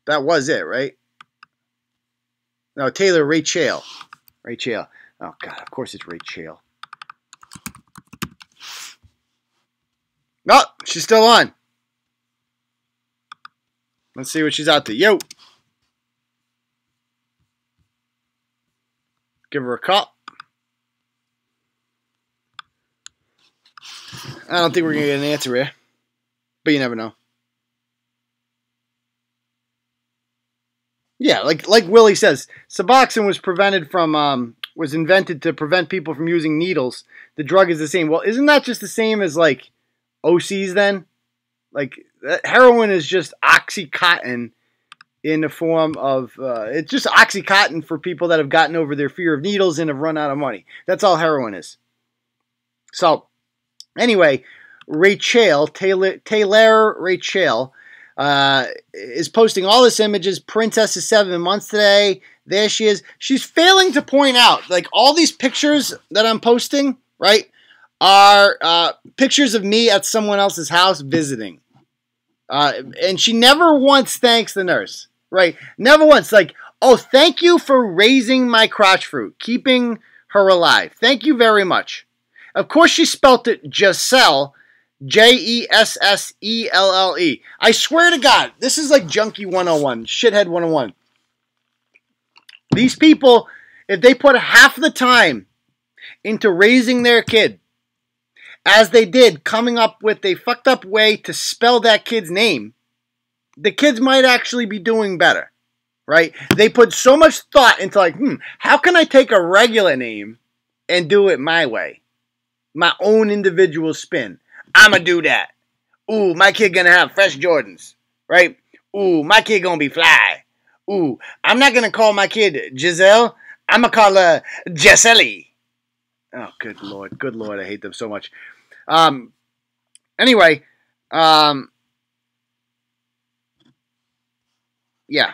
That was it, right? No, Taylor Rachel. Rachel. Oh, God, of course it's Rachel. No, she's still on. Let's see what she's out to. Yo. Give her a call. I don't think we're going to get an answer here. But you never know. Yeah, like Willie says, Suboxone was invented to prevent people from using needles. The drug is the same. Well, isn't that just the same as like OCs then? Like heroin is just Oxycontin in the form of it's just Oxycontin for people that have gotten over their fear of needles and have run out of money. That's all heroin is. So anyway, Taylor Rachel is posting all this images. Princess is 7 months today. There she is. She's failing to point out, like, all these pictures that I'm posting, right, are pictures of me at someone else's house visiting. And she never once thanks the nurse, right? Never once. Like, oh, thank you for raising my crotch fruit, keeping her alive. Thank you very much. Of course, she spelt it Giselle, Jesselle. I swear to God, this is like Junkie 101, Shithead 101. These people, if they put half the time into raising their kid, as they did coming up with a fucked up way to spell that kid's name, the kids might actually be doing better, right? They put so much thought into like, how can I take a regular name and do it my way? My own individual spin. I'ma do that. Ooh, my kid gonna have fresh Jordans, right? Ooh, my kid gonna be fly. Ooh, I'm not gonna call my kid Giselle. I'ma call her Jesselly. Oh, good lord, I hate them so much. Anyway, yeah.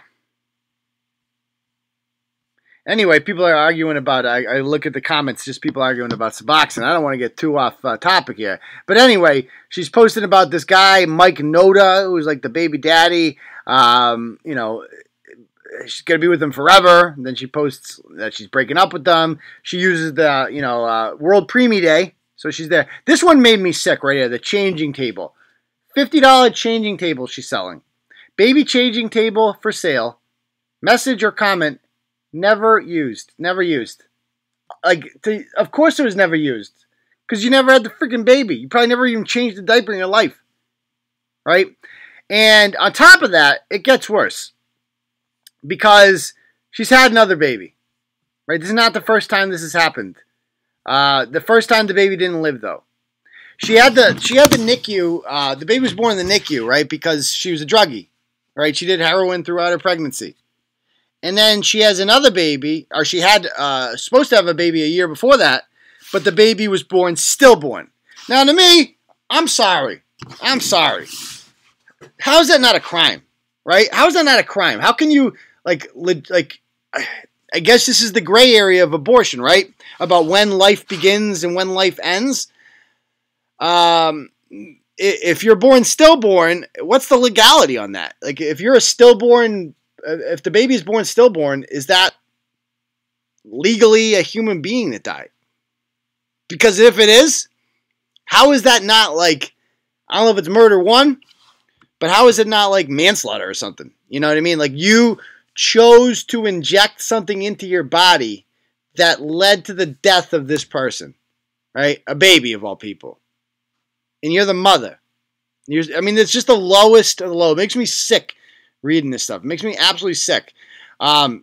Anyway, people are arguing about, I look at the comments, just people arguing about Suboxone. I don't want to get too off topic here. But anyway, she's posting about this guy, Mike Noda, who's like the baby daddy. You know, she's going to be with him forever. And then she posts that she's breaking up with them. She uses the, World Preemie Day. So she's there. This one made me sick right here, the changing table. $50 changing table she's selling. Baby changing table for sale. Message or comment. Never used. Never used. Of course it was never used. Because you never had the freaking baby. You probably never even changed a diaper in your life. Right? And on top of that, it gets worse. Because she's had another baby. Right? This is not the first time this has happened. The first time the baby didn't live, though. She had the NICU. The baby was born in the NICU, right? Because she was a druggie. Right? She did heroin throughout her pregnancy. And then she has another baby, or she had supposed to have a baby a year before that, but the baby was born stillborn. Now, to me, I'm sorry. I'm sorry. How is that not a crime, right? How is that not a crime? How can you, I guess this is the gray area of abortion, right? About when life begins and when life ends. If you're born stillborn, what's the legality on that? Like, if you're a stillborn... If the baby is born stillborn, is that legally a human being that died? Because if it is, how is that not like, I don't know if it's murder one, but how is it not like manslaughter or something? You know what I mean? Like, you chose to inject something into your body that led to the death of this person, right? A baby of all people. And you're the mother. It's just the lowest of the low. It makes me sick reading this stuff. It makes me absolutely sick. And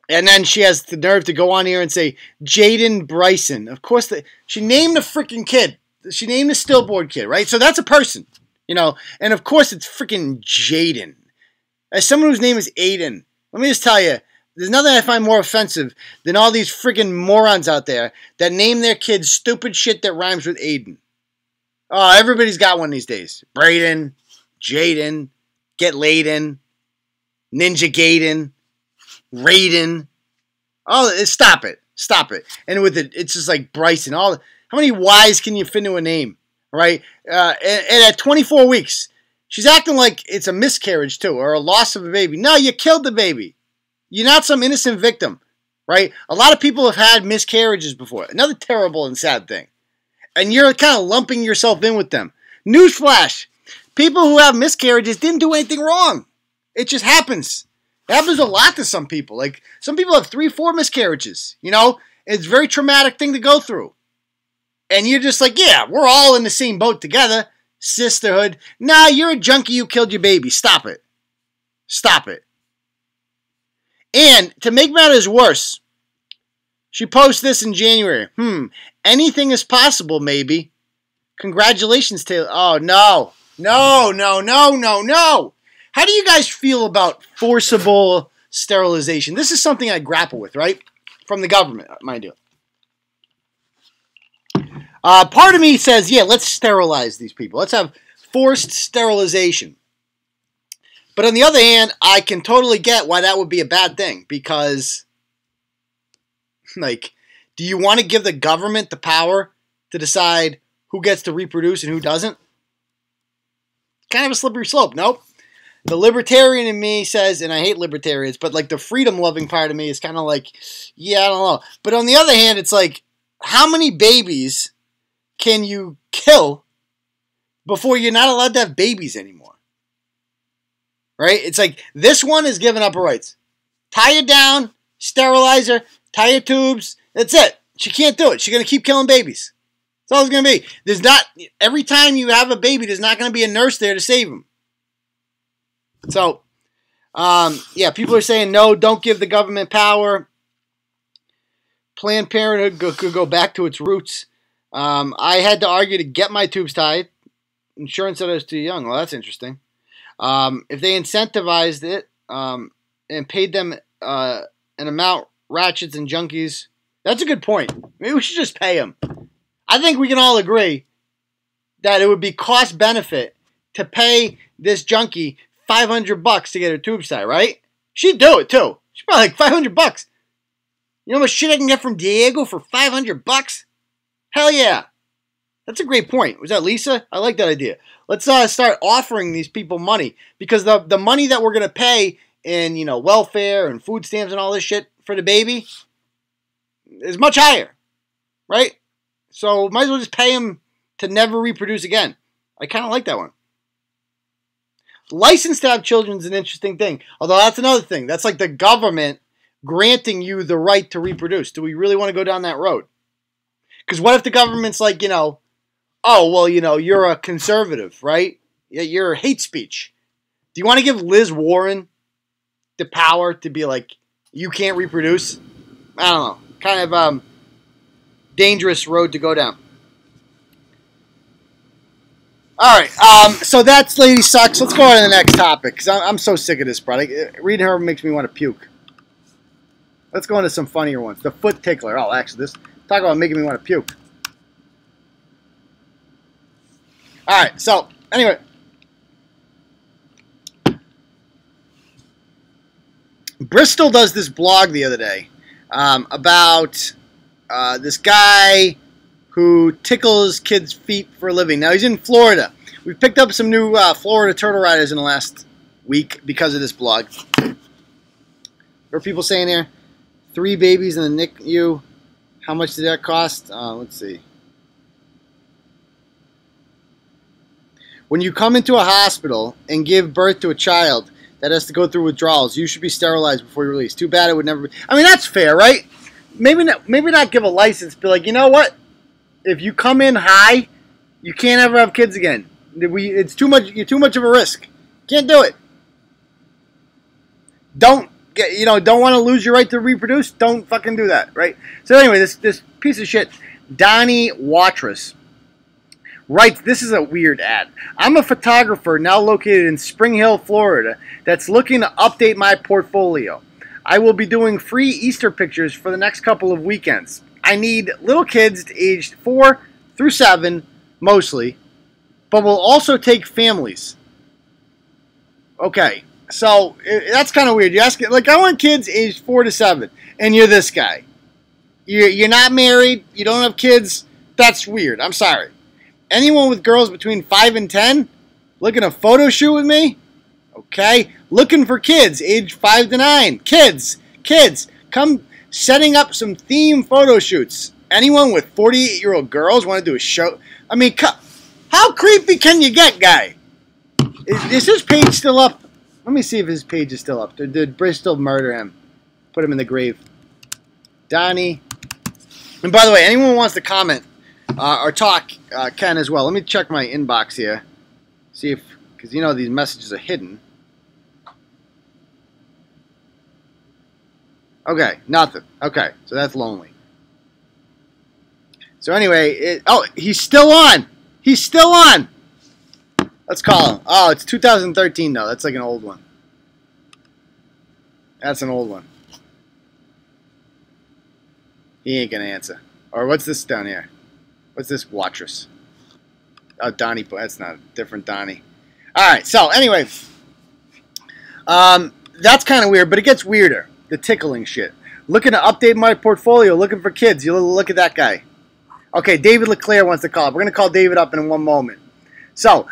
then she has the nerve to go on here and say, Jaden Bryson. Of course, she named the freaking kid. She named the stillborn kid, right? So that's a person, And of course, it's freaking Jaden. As someone whose name is Aiden, let me just tell you, there's nothing I find more offensive than all these freaking morons out there that name their kids stupid shit that rhymes with Aiden. Oh, everybody's got one these days. Braden, Jaden, Get Laden, Ninja Gaiden, Raiden. Oh, stop it. Stop it. And with it, it's just like Bryson. How many Y's can you fit into a name? Right? And at 24 weeks, she's acting like it's a miscarriage too, or a loss of a baby. No, you killed the baby. You're not some innocent victim. Right? A lot of people have had miscarriages before. Another terrible and sad thing. And you're kind of lumping yourself in with them. Newsflash. People who have miscarriages didn't do anything wrong. It just happens. It happens a lot to some people. Like, some people have 3, 4 miscarriages. It's a very traumatic thing to go through. And you're just like, yeah, we're all in the same boat together. Sisterhood. Nah, you're a junkie. You killed your baby. Stop it. Stop it. And to make matters worse, she posts this in January. Anything is possible, maybe. Congratulations, Taylor. Oh, no. No. How do you guys feel about forcible sterilization? This is something I grapple with, right? From the government, mind you. Part of me says, yeah, let's sterilize these people. Let's have forced sterilization. But on the other hand, I can totally get why that would be a bad thing. Because, like, do you want to give the government the power to decide who gets to reproduce and who doesn't? Kind of a slippery slope, nope. The libertarian in me says, and I hate libertarians, but like the freedom-loving part of me is kind of like, yeah, I don't know. But on the other hand, it's like, how many babies can you kill before you're not allowed to have babies anymore? Right? It's like, this one is giving up her rights. Tie her down, sterilize her, tie her tubes. That's it. She can't do it. She's going to keep killing babies. That's all it's going to be. There's not, every time you have a baby, there's not going to be a nurse there to save him. So, yeah, people are saying, no, don't give the government power. Planned Parenthood could go back to its roots. I had to argue to get my tubes tied. Insurance said I was too young. Well, that's interesting. If they incentivized it and paid them an amount, ratchets and junkies, that's a good point. Maybe we should just pay them. I think we can all agree that it would be cost benefit to pay this junkie $500 to get her tubes tied, right? She'd do it too. She'd probably like $500. You know how much shit I can get from Diego for $500? Hell yeah. That's a great point. Was that Lisa? I like that idea. Let's start offering these people money, because the money that we're going to pay in, you know, welfare and food stamps and all this shit for the baby is much higher, right? So might as well just pay him to never reproduce again. I kind of like that one. License to have children is an interesting thing. Although that's another thing. That's like the government granting you the right to reproduce. Do we really want to go down that road? Because what if the government's like, you know, oh, well, you know, you're a conservative, right? You're hate speech. Do you want to give Liz Warren the power to be like, you can't reproduce? I don't know. Kind of dangerous road to go down. All right, so that's Lady Sucks. Let's go on to the next topic, because I'm so sick of this product. Reading her makes me want to puke. Let's go into some funnier ones. The foot tickler. Oh, actually, this talk about making me want to puke. All right, so anyway, Bristol does this blog the other day about this guy who tickles kids' feet for a living. Now, he's in Florida. We've picked up some new Florida turtle riders in the last week because of this blog. There are people saying here, 3 babies in the NICU. How much did that cost? Let's see. When you come into a hospital and give birth to a child that has to go through withdrawals, you should be sterilized before you're released. Too bad it would never be. I mean, that's fair, right? Maybe not give a license, but like, you know what? If you come in high, you can't ever have kids again. It's too much. You're too much of a risk. Can't do it. Don't want to lose your right to reproduce. Don't fucking do that, right? So anyway, this piece of shit, Donnie Watrous, writes, this is a weird ad. I'm a photographer now located in Spring Hill, Florida, that's looking to update my portfolio. I will be doing free Easter pictures for the next couple of weekends. I need little kids aged 4 through 7, mostly, but will also take families. Okay, so that's kind of weird. You ask, like, I want kids aged 4 to 7, and you're this guy. You're not married, you don't have kids. That's weird. I'm sorry. Anyone with girls between 5 and 10 looking a photo shoot with me? Okay. Looking for kids aged 5 to 9. Kids, come setting up some theme photo shoots. Anyone with 48-year-old girls want to do a show? I mean, how creepy can you get, guy? Is his page still up? Let me see if his page is still up. Did Bristol murder him? Put him in the grave. Donnie. And by the way, anyone who wants to comment or talk can as well. Let me check my inbox here. See if, because you know these messages are hidden. Okay, nothing. Okay, so that's lonely. So anyway, he's still on. He's still on. Let's call him. Oh, it's 2013 though. That's like an old one. That's an old one. He ain't gonna answer. Or what's this down here? What's this wattress? Oh, Donnie. That's not a different Donnie. All right. So anyway, that's kind of weird, but it gets weirder. The tickling shit. Looking to update my portfolio. Looking for kids. You look at that guy. Okay, David LeClaire wants to call up. We're gonna call David up in one moment. So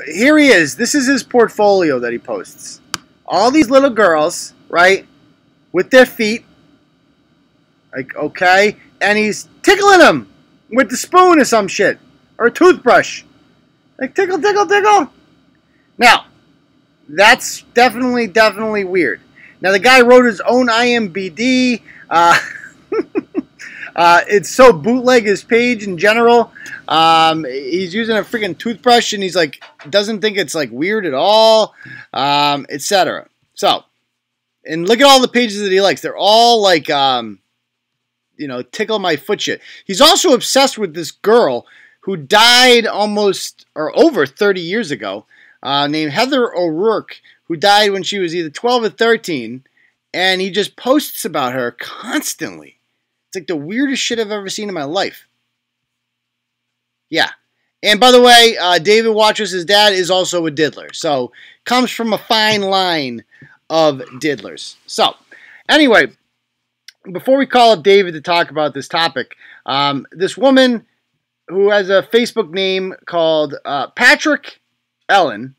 here he is. This is his portfolio that he posts. All these little girls, right, with their feet. Like, okay, and he's tickling them with the spoon or some shit. Or a toothbrush. Like, tickle, tickle, tickle. Now, that's definitely weird. Now, the guy wrote his own IMBD. It's so bootleg his page in general. He's using a freaking toothbrush, and he's like, doesn't think it's like weird at all, etc. So, and look at all the pages that he likes. They're all like, tickle my foot shit. He's also obsessed with this girl who died almost or over 30 years ago, named Heather O'Rourke, who died when she was either 12 or 13, and he just posts about her constantly. It's like the weirdest shit I've ever seen in my life. Yeah. And by the way, David Watchers' dad is also a diddler, so comes from a fine line of diddlers. So, anyway, before we call up David to talk about this topic, this woman who has a Facebook name called Patrick Ellen,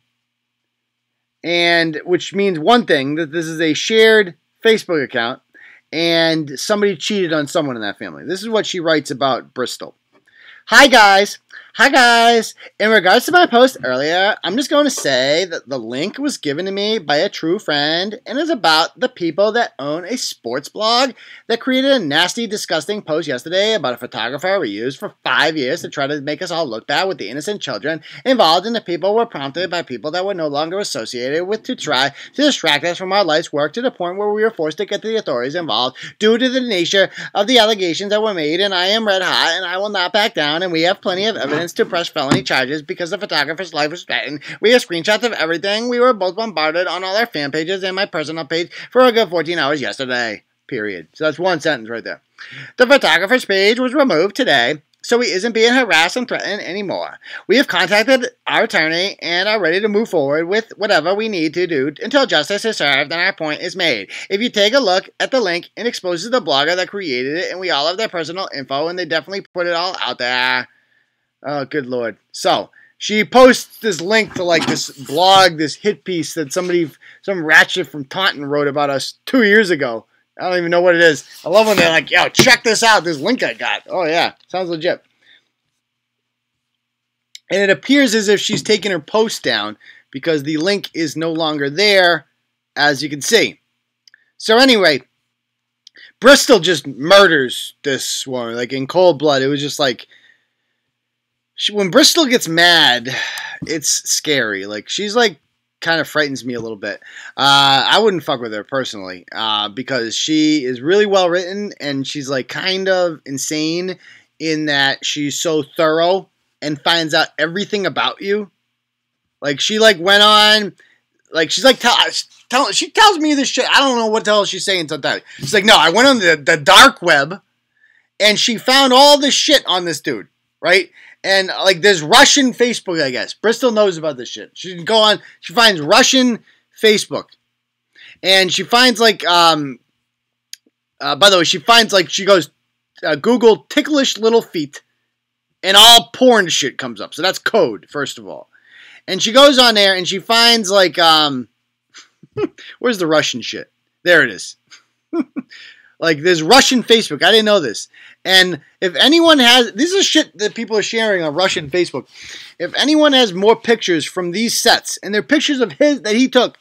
and which means one thing, that this is a shared Facebook account, and somebody cheated on someone in that family. This is what she writes about Bristol. Hi guys. In regards to my post earlier, I'm just going to say that the link was given to me by a true friend and is about the people that own a sports blog that created a nasty, disgusting post yesterday about a photographer we used for 5 years to try to make us all look bad with the innocent children involved, and the people were prompted by people that were no longer associated with to try to distract us from our life's work to the point where we were forced to get the authorities involved due to the nature of the allegations that were made, and I am red hot and I will not back down, and we have plenty of evidence to press felony charges because the photographer's life was threatened. We have screenshots of everything. We were both bombarded on all our fan pages and my personal page for a good 14 hours yesterday. Period. So that's one sentence right there. The photographer's page was removed today, so he isn't being harassed and threatened anymore. We have contacted our attorney and are ready to move forward with whatever we need to do until justice is served and our point is made. If you take a look at the link, it exposes the blogger that created it, and we all have their personal info, and they definitely put it all out there. Oh, good Lord. So, she posts this link to like this blog, this hit piece that some ratchet from Taunton wrote about us 2 years ago. I don't even know what it is. I love when they're like, yo, check this out, this link I got. Oh, yeah, sounds legit. And it appears as if she's taken her post down because the link is no longer there, as you can see. So anyway, Bristol just murders this woman, like in cold blood. It was just like, when Bristol gets mad, it's scary. Like, she's like, kind of frightens me a little bit. I wouldn't fuck with her personally, because she is really well written, and she's like kind of insane in that she's so thorough and finds out everything about you. Like, she like went on, like, she's like, she tells me this shit. I don't know what the hell she's saying sometimes. She's like, no, I went on the dark web, and she found all this shit on this dude, right? And, like, there's Russian Facebook, I guess. Bristol knows about this shit. She can go on. She finds Russian Facebook. And she finds, like, by the way, she finds, like, she goes, Google ticklish little feet. And all porn shit comes up. So that's code, first of all. And she goes on there and she finds, like, where's the Russian shit? There it is. Like, there's Russian Facebook. I didn't know this. And if anyone has, this is shit that people are sharing on Russian Facebook. If anyone has more pictures from these sets, and they're pictures of his that he took,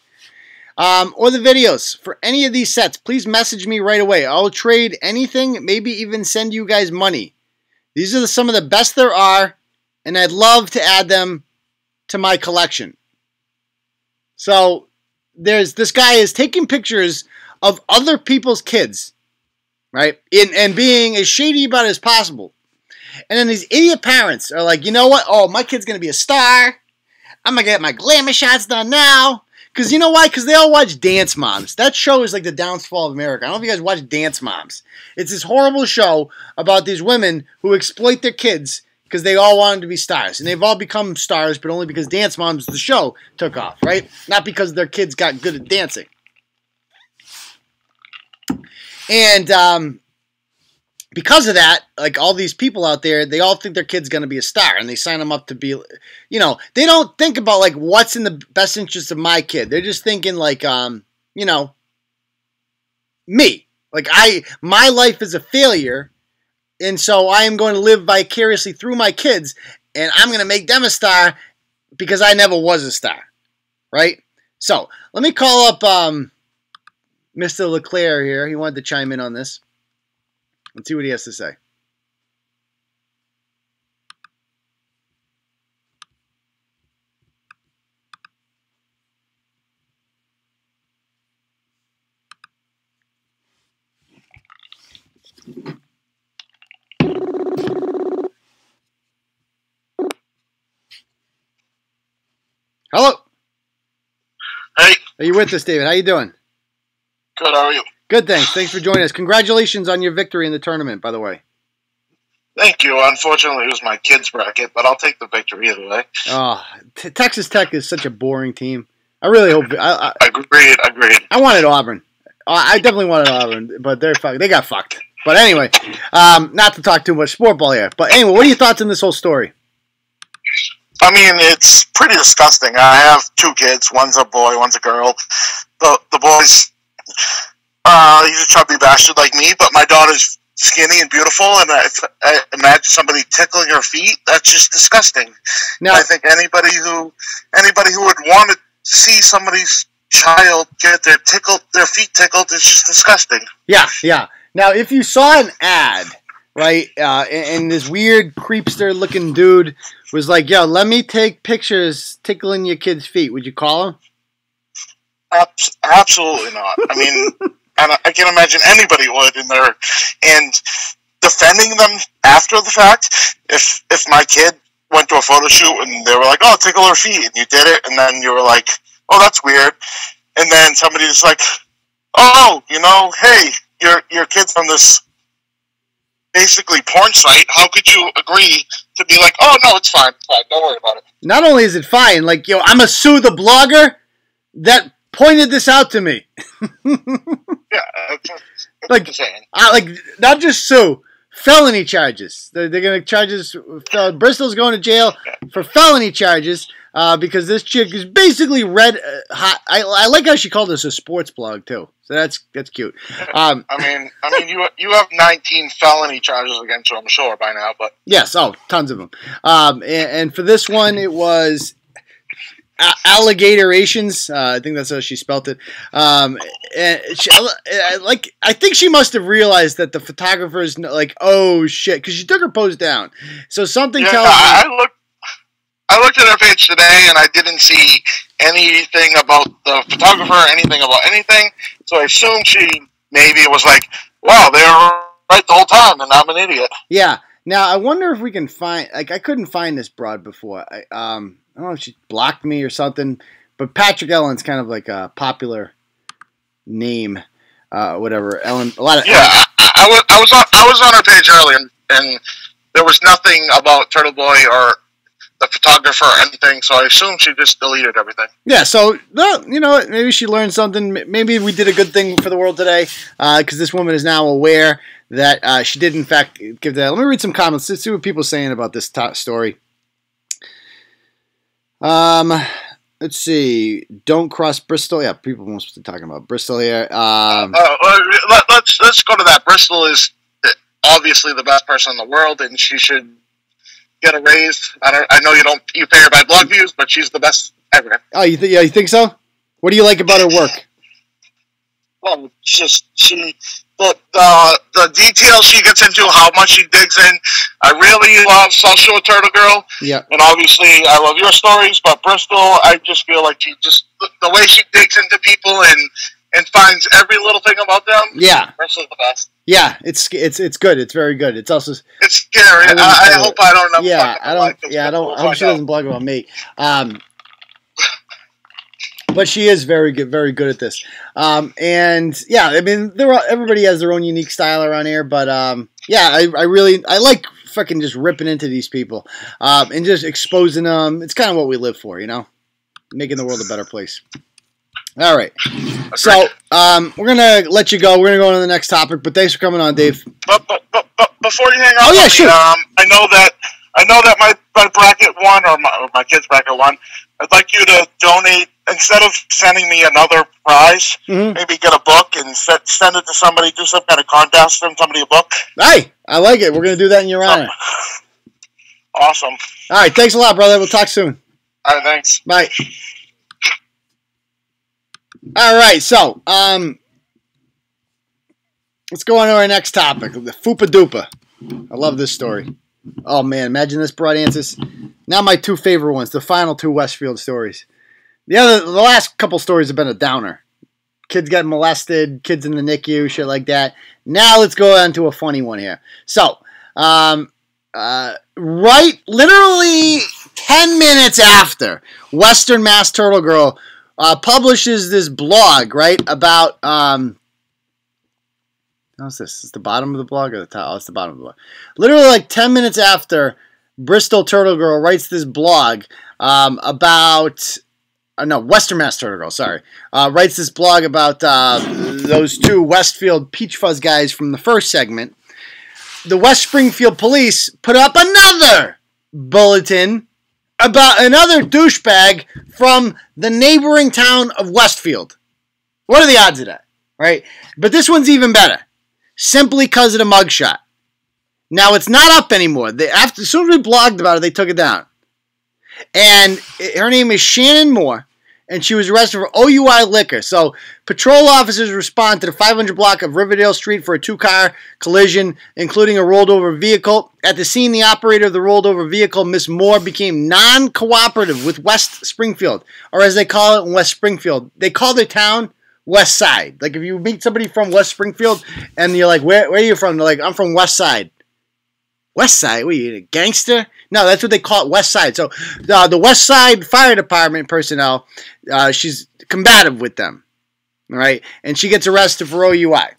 or the videos for any of these sets, please message me right away. I'll trade anything, maybe even send you guys money. These are some of the best there are, and I'd love to add them to my collection. So, this guy is taking pictures of other people's kids, right? And being as shady about it as possible. And then these idiot parents are like, you know what? Oh, my kid's going to be a star. I'm going to get my glamour shots done now. Because you know why? Because they all watch Dance Moms. That show is like the downfall of America. I don't know if you guys watch Dance Moms. It's this horrible show about these women who exploit their kids because they all want them to be stars. And they've all become stars, but only because Dance Moms, the show, took off, right? Not because their kids got good at dancing. And because of that, like all these people out there, they all think their kid's going to be a star, and they sign them up to be, you know, they don't think about like what's in the best interest of my kid. They're just thinking like, you know, me. Like my life is a failure, and so I am going to live vicariously through my kids, and I'm going to make them a star because I never was a star, right? So let me call up Mr. LeClaire here. He wanted to chime in on this. Let's see what he has to say. Hello. Hey. Are you with us, David? How you doing? Good, how are you? Good, thanks. Thanks for joining us. Congratulations on your victory in the tournament, by the way. Thank you. Unfortunately, it was my kids' bracket, but I'll take the victory either way. Oh, Texas Tech is such a boring team. I really hope... Agreed. I wanted Auburn. I definitely wanted Auburn, but they got fucked. But anyway, not to talk too much sport ball here. But anyway, what are your thoughts on this whole story? I mean, it's pretty disgusting. I have two kids. One's a boy, one's a girl. The boy's... he's a chubby bastard like me, but my daughter's skinny and beautiful, and I imagine somebody tickling her feet. That's just disgusting. Now, I think anybody who would want to see somebody's child get their feet tickled is just disgusting. Yeah. Now, if you saw an ad, right, and this weird creepster-looking dude was like, yo, let me take pictures tickling your kid's feet, would you call him? Absolutely not. I mean, and I can imagine anybody would and defending them after the fact. If my kid went to a photo shoot and they were like, "Oh, tickle her feet," and you did it, and then you were like, "Oh, that's weird," and then somebody's like, "Oh, you know, hey, your kid's on this basically porn site. How could you agree to be like, oh no, it's fine, don't worry about it." Not only is it fine, like, yo, I'm gonna sue the blogger that pointed this out to me. Yeah, like, not just sue, felony charges. They're going to charge us. Bristol's going to jail for felony charges because this chick is basically red hot. I like how she called us a sports blog too. So that's cute. I mean, you have 19 felony charges against you, I'm sure by now, but yes, tons of them. And for this one, it was. Alligatorations, I think that's how she spelt it. And I think she must have realized that the photographer's like, oh shit, because she took her pose down. So something tells me. I looked at her page today and I didn't see anything about the photographer, anything about anything. So I assumed she maybe was like, wow, they were right the whole time, and I'm an idiot. Yeah. Now I wonder if we can find. Like, I couldn't find this broad before. I don't know if she blocked me or something, but Patrick Ellen's kind of like a popular name, whatever. Ellen, a lot of I was on her page earlier, and there was nothing about Turtleboy or the photographer or anything, so I assume she just deleted everything. Yeah, so, well, you know what, maybe she learned something. Maybe we did a good thing for the world today, because this woman is now aware that she did, in fact, give that. Let me read some comments. Let's see what people are saying about this story. Let's see. Don't cross Bristol. Yeah, people are supposed to be talking about Bristol here. Let's go to that. Bristol is obviously the best person in the world, and she should get a raise. I know you pay her by blog views, but she's the best ever. Oh, you think so? What do you like about her work? well, it's just the details she gets into, how much she digs in. I really love Social Turtle Girl. Yeah. And obviously, I love your stories, but Bristol, I just feel like the way she digs into people and finds every little thing about them. Yeah. Bristol's the best. Yeah, it's good. It's very good. It's also it's scary. I hope I don't know. Yeah, I don't. Yeah, I don't. I hope she doesn't blog about me. But she is very good at this. And yeah, I mean, everybody has their own unique style around here. But yeah, I like fucking just ripping into these people and just exposing them. It's kind of what we live for, you know, making the world a better place. All right, so we're gonna let you go. We're gonna go on to the next topic. But thanks for coming on, Dave. But before you hang up, sure. I know that my bracket won, or my kid's bracket won. I'd like you to donate, instead of sending me another prize, maybe get a book and send it to somebody. Do some kind of contest, send somebody a book. Hey, I like it. We're gonna do that in your honor. Awesome. All right, thanks a lot, brother. We'll talk soon. All right, thanks. Bye. All right, so let's go on to our next topic, the Fupa Dupa. I love this story. Oh man, imagine this brought answers. Now my two favorite ones, the final two Westfield stories. The last couple stories have been a downer. Kids getting molested, kids in the NICU, shit like that. Now let's go on to a funny one here. So, right, literally 10 minutes after Western Mass Turtle Girl publishes this blog, right, about, how's this? Is the bottom of the blog or the top? Oh, it's the bottom of the blog. Literally like 10 minutes after Bristol Turtle Girl writes this blog about, no, Western Mass Turtle Girl, sorry, writes this blog about those two Westfield Peach Fuzz guys from the first segment. The West Springfield police put up another bulletin about another douchebag from the neighboring town of Westfield. What are the odds of that, right? But this one's even better, simply because of the mugshot. Now, it's not up anymore. As soon as we blogged about it, they took it down. And her name is Shannon Moore, and she was arrested for OUI liquor. So, patrol officers respond to the 500 block of Riverdale Street for a two-car collision, including a rolled-over vehicle. At the scene, the operator of the rolled-over vehicle, Miss Moore, became non-cooperative with West Springfield, or as they call it in West Springfield. They call their town West Side. Like, if you meet somebody from West Springfield, and you're like, where are you from? They're like, I'm from West Side. West Side? What are you, a gangster? No, that's what they call it, West Side. So the West Side Fire Department personnel, she's combative with them, all right? And she gets arrested for OUI.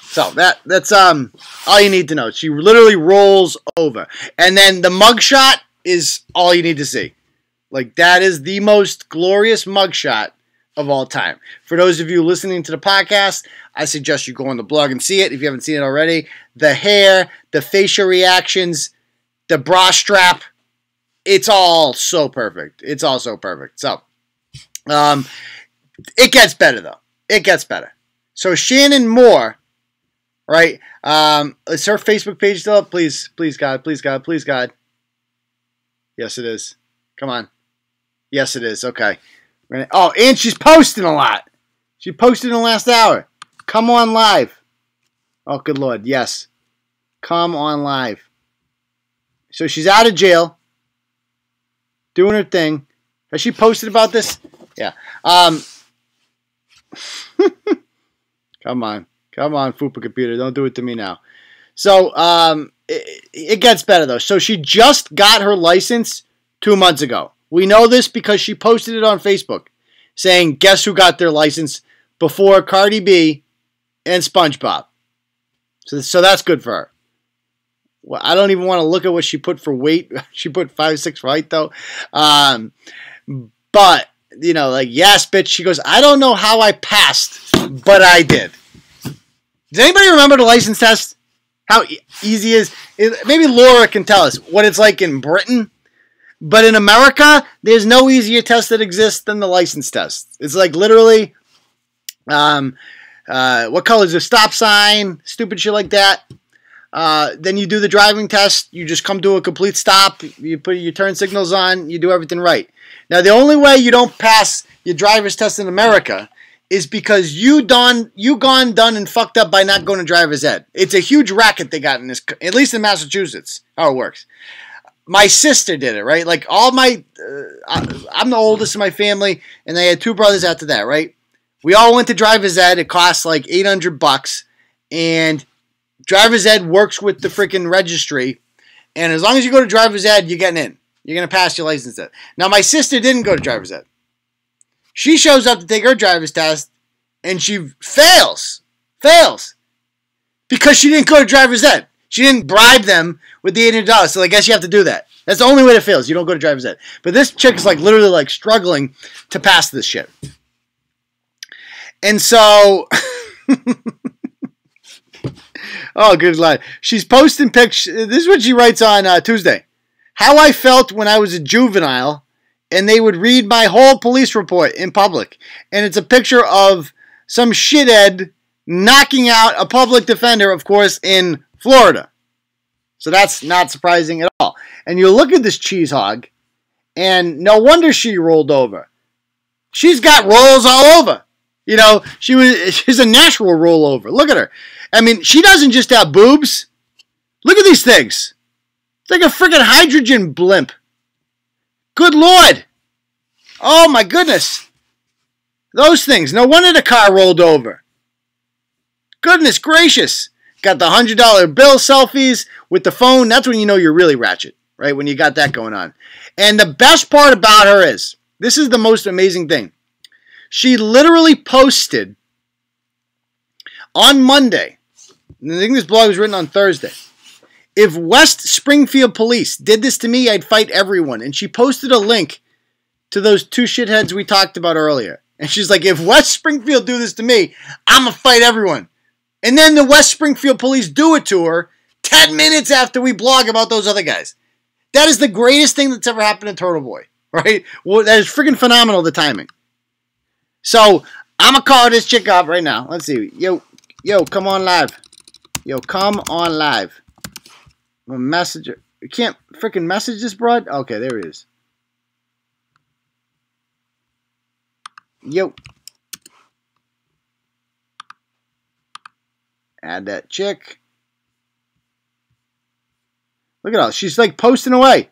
So that's all you need to know. She literally rolls over. And then the mugshot is all you need to see. Like, that is the most glorious mugshot of all time. For those of you listening to the podcast, I suggest you go on the blog and see it if you haven't seen it already. The hair, the facial reactions, the bra strap, it's all so perfect. It's all so perfect. So, it gets better, though. It gets better. So, Shannon Moore, right? Is her Facebook page still up? Please, God, please, God, please, God. Yes, it is. Come on. Yes, it is. Okay. Oh, and she's posting a lot. She posted in the last hour. Come on live. Oh, good Lord. Yes. Come on live. So she's out of jail. Doing her thing. Has she posted about this? Yeah. Come on. Come on, Fupa Computer. Don't do it to me now. So, it gets better, though. So she just got her license 2 months ago. We know this because she posted it on Facebook saying, guess who got their license before Cardi B and SpongeBob. So that's good for her. Well, I don't even want to look at what she put for weight. She put 5'6" for height, though. But, you know, like, yes, bitch. She goes, I don't know how I passed, but I did. Does anybody remember the license test? How easy it is? Maybe Laura can tell us what it's like in Britain. But in America, there's no easier test that exists than the license test. It's like literally, what color is the stop sign? Stupid shit like that. Then you do the driving test. You just come to a complete stop. You put your turn signals on. You do everything right. Now, the only way you don't pass your driver's test in America is because you done and fucked up by not going to driver's ed. It's a huge racket they got in this, at least in Massachusetts, how it works. My sister did it, right? Like all my, I'm the oldest in my family, and they had 2 brothers after that, right? We all went to driver's ed. It costs like $800, and driver's ed works with the freaking registry. And as long as you go to driver's ed, you're getting in. You're going to pass your license test. Now, my sister didn't go to driver's ed. She shows up to take her driver's test, and she fails. Because she didn't go to driver's ed. She didn't bribe them with the $800. So I guess you have to do that. That's the only way to fail is you don't go to driver's ed. But this chick is like literally like struggling to pass this shit. And so, oh, good line. She's posting pictures. This is what she writes on Tuesday. How I felt when I was a juvenile and they would read my whole police report in public. And it's a picture of some shithead knocking out a public defender, of course, in Florida. So that's not surprising at all. And you look at this cheese hog, and no wonder she rolled over. She's got rolls all over. You know, she's a natural rollover. Look at her. I mean, she doesn't just have boobs. Look at these things. It's like a freaking hydrogen blimp. Good Lord. Oh, my goodness. Those things. No wonder the car rolled over. Goodness gracious. Got the $100 bill selfies with the phone. That's when you know you're really ratchet, right? When you got that going on. And the best part about her is, this is the most amazing thing. She literally posted on Monday, and I think this blog was written on Thursday, if West Springfield Police did this to me, I'd fight everyone. And she posted a link to those 2 shitheads we talked about earlier. And she's like, if West Springfield do this to me, I'm going to fight everyone. And then the West Springfield Police do it to her 10 minutes after we blog about those other guys. That is the greatest thing that's ever happened to Turtleboy, right? Well, that is freaking phenomenal, the timing. So, I'm going to call this chick up right now. Let's see. Yo, come on live. Yo, come on live. I'm going to message her. You can't freaking message this broad? Okay, there it is. Yo. Add that chick. Look at her. She's like posting away.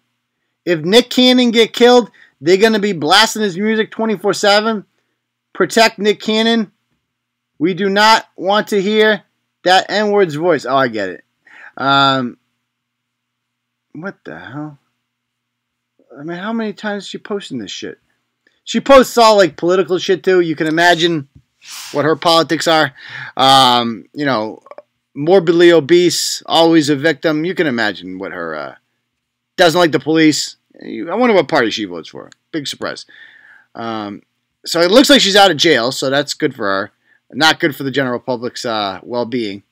If Nick Cannon get killed, they're going to be blasting his music 24/7. Protect Nick Cannon. We do not want to hear that N-word's voice. Oh, I get it. What the hell? I mean, how many times is she posting this shit? She posts all like political shit too. You can imagine what her politics are. You know, morbidly obese, always a victim. You can imagine what her doesn't like the police. I wonder what party she votes for. Big surprise. So it looks like she's out of jail, so that's good for her. Not good for the general public's well-being,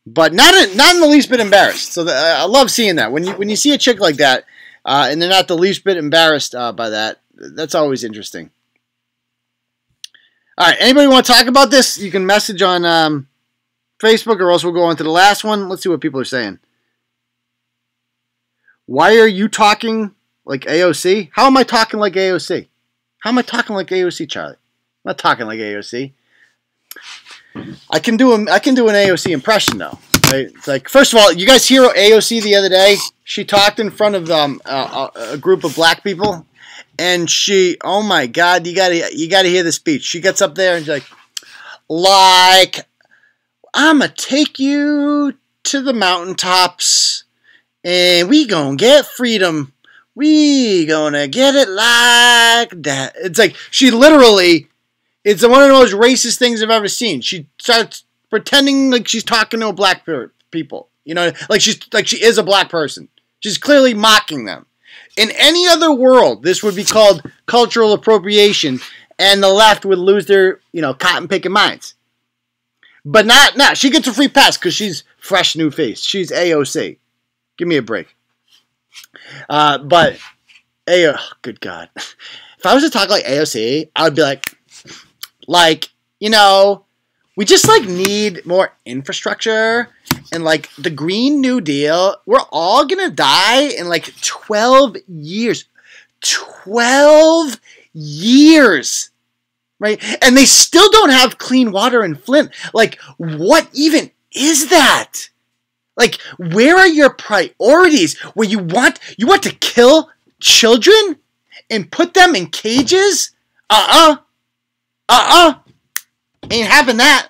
but not in the least bit embarrassed. So I love seeing that when you see a chick like that, and they're not the least bit embarrassed by that. That's always interesting. All right, anybody want to talk about this? You can message on Facebook, or else we'll go on to the last one. Let's see what people are saying. Why are you talking like AOC? How am I talking like AOC? How am I talking like AOC, Charlie? I'm not talking like AOC. I can do an AOC impression though. Right? It's like, first of all, you guys hear AOC the other day? She talked in front of a group of black people, and she, oh my God, you gotta hear the speech. She gets up there and she's like, I'ma take you to the mountaintops, and we gonna get freedom. We gonna get it like that. It's like she literally, it's one of the most racist things I've ever seen. She starts pretending like she's talking to a black people. You know, like she is a black person. She's clearly mocking them. In any other world, this would be called cultural appropriation, and the left would lose their, cotton picking minds. But not. She gets a free pass because she's fresh new face. She's AOC. Give me a break. But good God. If I was to talk like AOC, I would be like, we just need more infrastructure and the Green New Deal. We're all gonna die in 12 years. 12 years. right? And they still don't have clean water in Flint. Like, what even is that? Like, where are your priorities? Where you want to kill children and put them in cages? Ain't having that.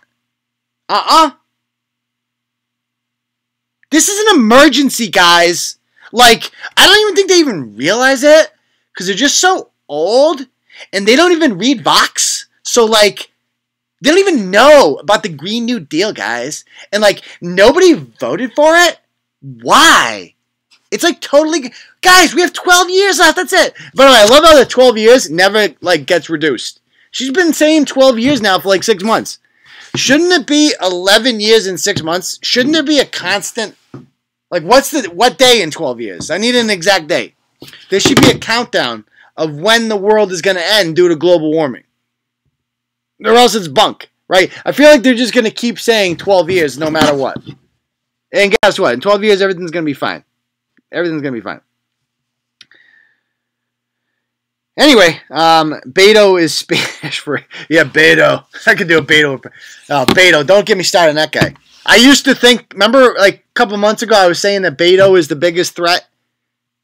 This is an emergency, guys. Like, I don't even think they even realize it because they're just so old and they don't even read Vox. So, like, they don't even know about the Green New Deal, guys. And, like, nobody voted for it? Why? It's, like, totally... Guys, we have 12 years left. That's it. By the way, I love how the 12 years never, like, gets reduced. She's been saying 12 years now for, like, 6 months. Shouldn't it be 11 years and 6 months? Shouldn't there be a constant... Like, what day in 12 years? I need an exact date. There should be a countdown of when the world is going to end due to global warming. Or else it's bunk, right? I feel like they're just going to keep saying 12 years no matter what. And guess what? In 12 years, everything's going to be fine. Everything's going to be fine. Anyway, Beto is Spanish for... Yeah, Beto. I could do a Beto. Beto. Don't get me started on that guy. I used to think... Remember, like, a couple months ago, I was saying that Beto is the biggest threat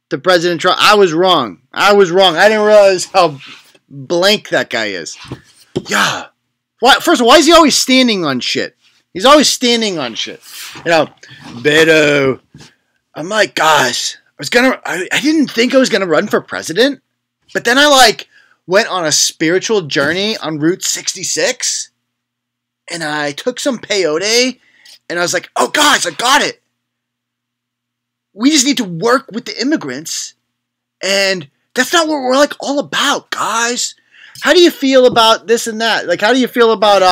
to President Trump. I was wrong. I didn't realize how blank that guy is. Yeah. Why? First of all, why is he always standing on shit? He's always standing on shit. You know, Beto. I'm like, gosh, I didn't think I was gonna run for president, but then I like went on a spiritual journey on Route 66, and I took some peyote, and I was like, oh guys, I got it. We just need to work with the immigrants, and that's not what we're like all about, guys. How do you feel about this and that? Like, how do you feel about,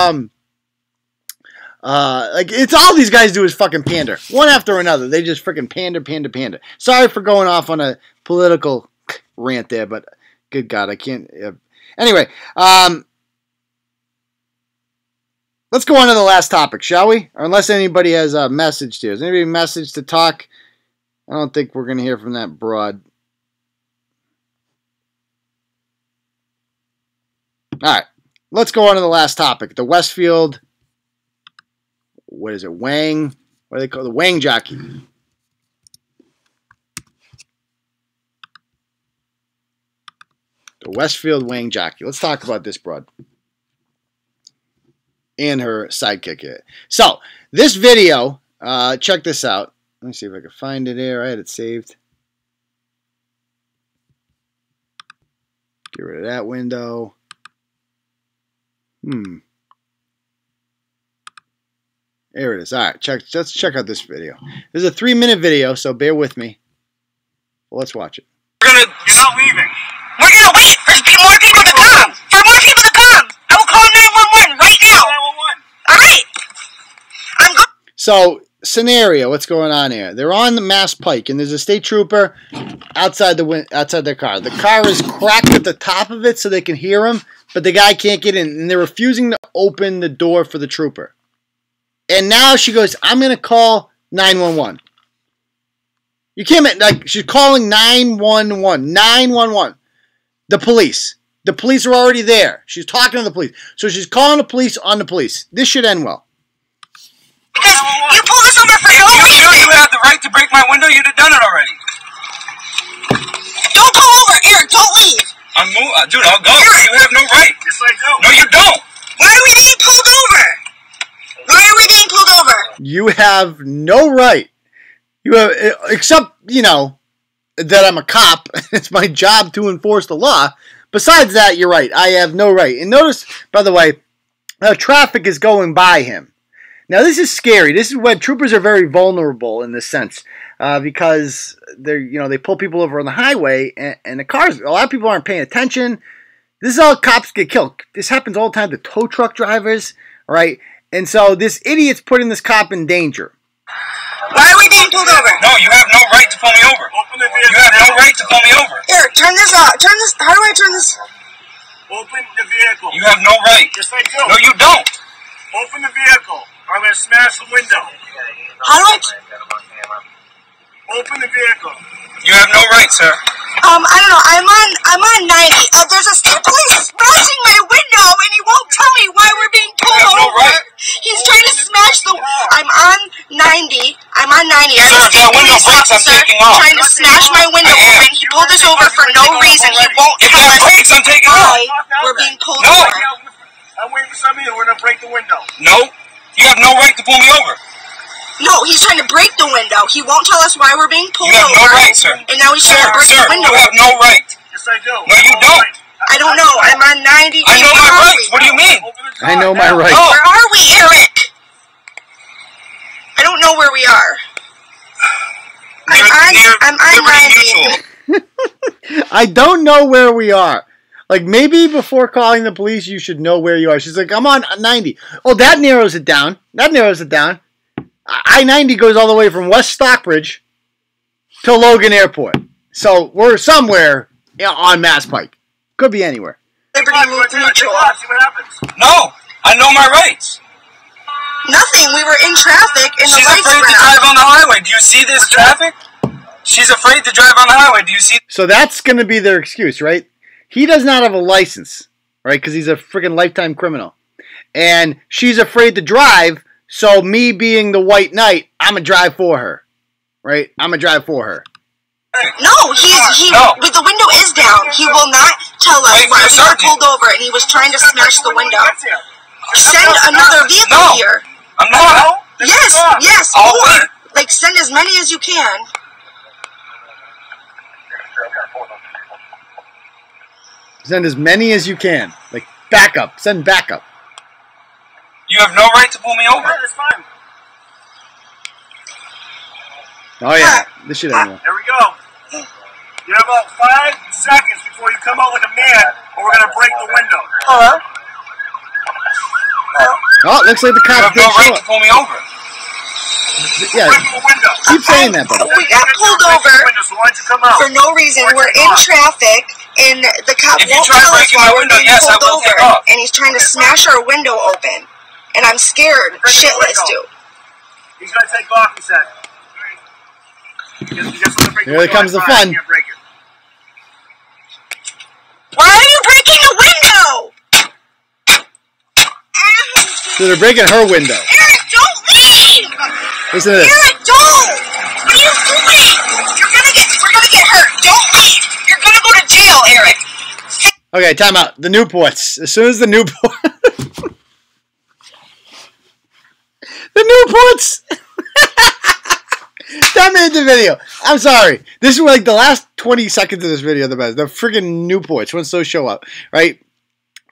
like, it's all these guys do is fucking pander. One after another. They just freaking pander. Sorry for going off on a political rant there, but good God, I can't. Anyway, let's go on to the last topic, shall we? Or unless anybody has a message to. Has anybody a message to talk? I don't think we're going to hear from that broad. All right, let's go on to the last topic. The Westfield, what is it, Wang? What do they call it? The Wang Jockey. The Westfield Wang Jockey. Let's talk about this broad. And her sidekick here. So, this video, check this out. Let me see if I can find it here. I had it saved. Get rid of that window. There it is. All right, let's check out this video. This is a 3-minute video, so bear with me. Well, let's watch it. You're not leaving. We're gonna wait for more people to come. For more people to come. I will call 911 right now. 911. All right. I'm going. So, scenario, what's going on here? They're on the Mass Pike, and there's a state trooper outside their car. The car is cracked at the top of it so they can hear him, but the guy can't get in, and they're refusing to open the door for the trooper. And now she goes, I'm going to call 911. You can't, like, she's calling 911. 911. The police. The police are already there. She's talking to the police. So she's calling the police on the police. This should end well. Because you pulled us over for no reason. You sure you have the right to break my window? You'd have done it already. Don't pull over, Eric. Don't leave. Dude, I'll go. Eric. You have no right. Yes, I do. No, you don't. Why are we being pulled over? Why are we being pulled over? You have no right. You have, except, you know, that I'm a cop. It's my job to enforce the law. Besides that, you're right. I have no right. And notice, by the way, traffic is going by him. Now, this is scary. This is when troopers are very vulnerable in this sense because they pull people over on the highway and the cars. A lot of people aren't paying attention. This is how cops get killed. This happens all the time to tow truck drivers, right? And so this idiot's putting this cop in danger. Why are we being pulled over? No, you have no right to pull me over. Open the vehicle. You have no right to pull me over. Here, turn this off. Turn this. How do I turn this? Open the vehicle. You have no right. Yes, I do. No, you don't. Open the vehicle. I'm going to smash the window. How do I? Open the vehicle. You have no right, sir. I don't know. I'm on 90. There's a police smashing my window, and he won't tell me why we're being pulled over. No right. He's trying to smash the. I'm on 90. I'm on 90. Sir, if that window breaks, I'm taking off. Trying to smash my window open. He pulled us over for no reason. He won't tell us. If that breaks, I'm taking off. We're being pulled over. I'm waiting for somebody and we're gonna break the window. No, you have no right to pull me over. No, he's trying to break the window. He won't tell us why we're being pulled over. You have no right, sir. And now he's trying to break the window. You have no right. Yes, I do. No, you don't. I don't know. I'm on 90. I know my rights. What do you mean? I know my rights. Oh. Where are we, Eric? I don't know where we are. I'm on 90. I don't know where we are. Like, maybe before calling the police, you should know where you are. She's like, I'm on 90. Oh, that narrows it down. I-90 goes all the way from West Stockbridge to Logan Airport. So we're somewhere on Mass Pike. Could be anywhere. Liberty Mutual. No, I know my rights. Nothing. We were in traffic and She's afraid to drive on the highway. Do you see this traffic? She's afraid to drive on the highway. Do you see? So that's going to be their excuse, right? He does not have a license, right? Because he's a freaking lifetime criminal. And she's afraid to drive, so me being the white knight, I'm going to drive for her, right? I'm going to drive for her. No, the window is down. He will not tell us why we were pulled over, and he was trying to smash the window. Send another vehicle here. I'm not. Yes, more. Like, send as many as you can. Send as many as you can. Like, backup. Send backup. You have no right to pull me over. That's fine. Oh, yeah. This shit ain't There we go. You have about 5 seconds before you come out like a man, or we're going to break the window. Oh, it looks like the cops did show up. You have no right to pull me over. Yeah, keep saying that, buddy. We got pulled over for no reason. We're in traffic, and the cop won't tell us why we're being pulled over. And he's trying to smash our window open. And I'm scared shitless, dude. He's going to take off, he said. Here comes the fun. Why are you breaking the window? So they're breaking her window. Eric, don't leave! Listen to this. Eric, don't! What are you doing? We're gonna get hurt. Don't leave. You're gonna go to jail, Eric. Okay, time out. The Newports. As soon as the Newports. The Newports! That made the video. I'm sorry. This is like the last 20 seconds of this video, the best. The friggin' Newports, once those show up, right?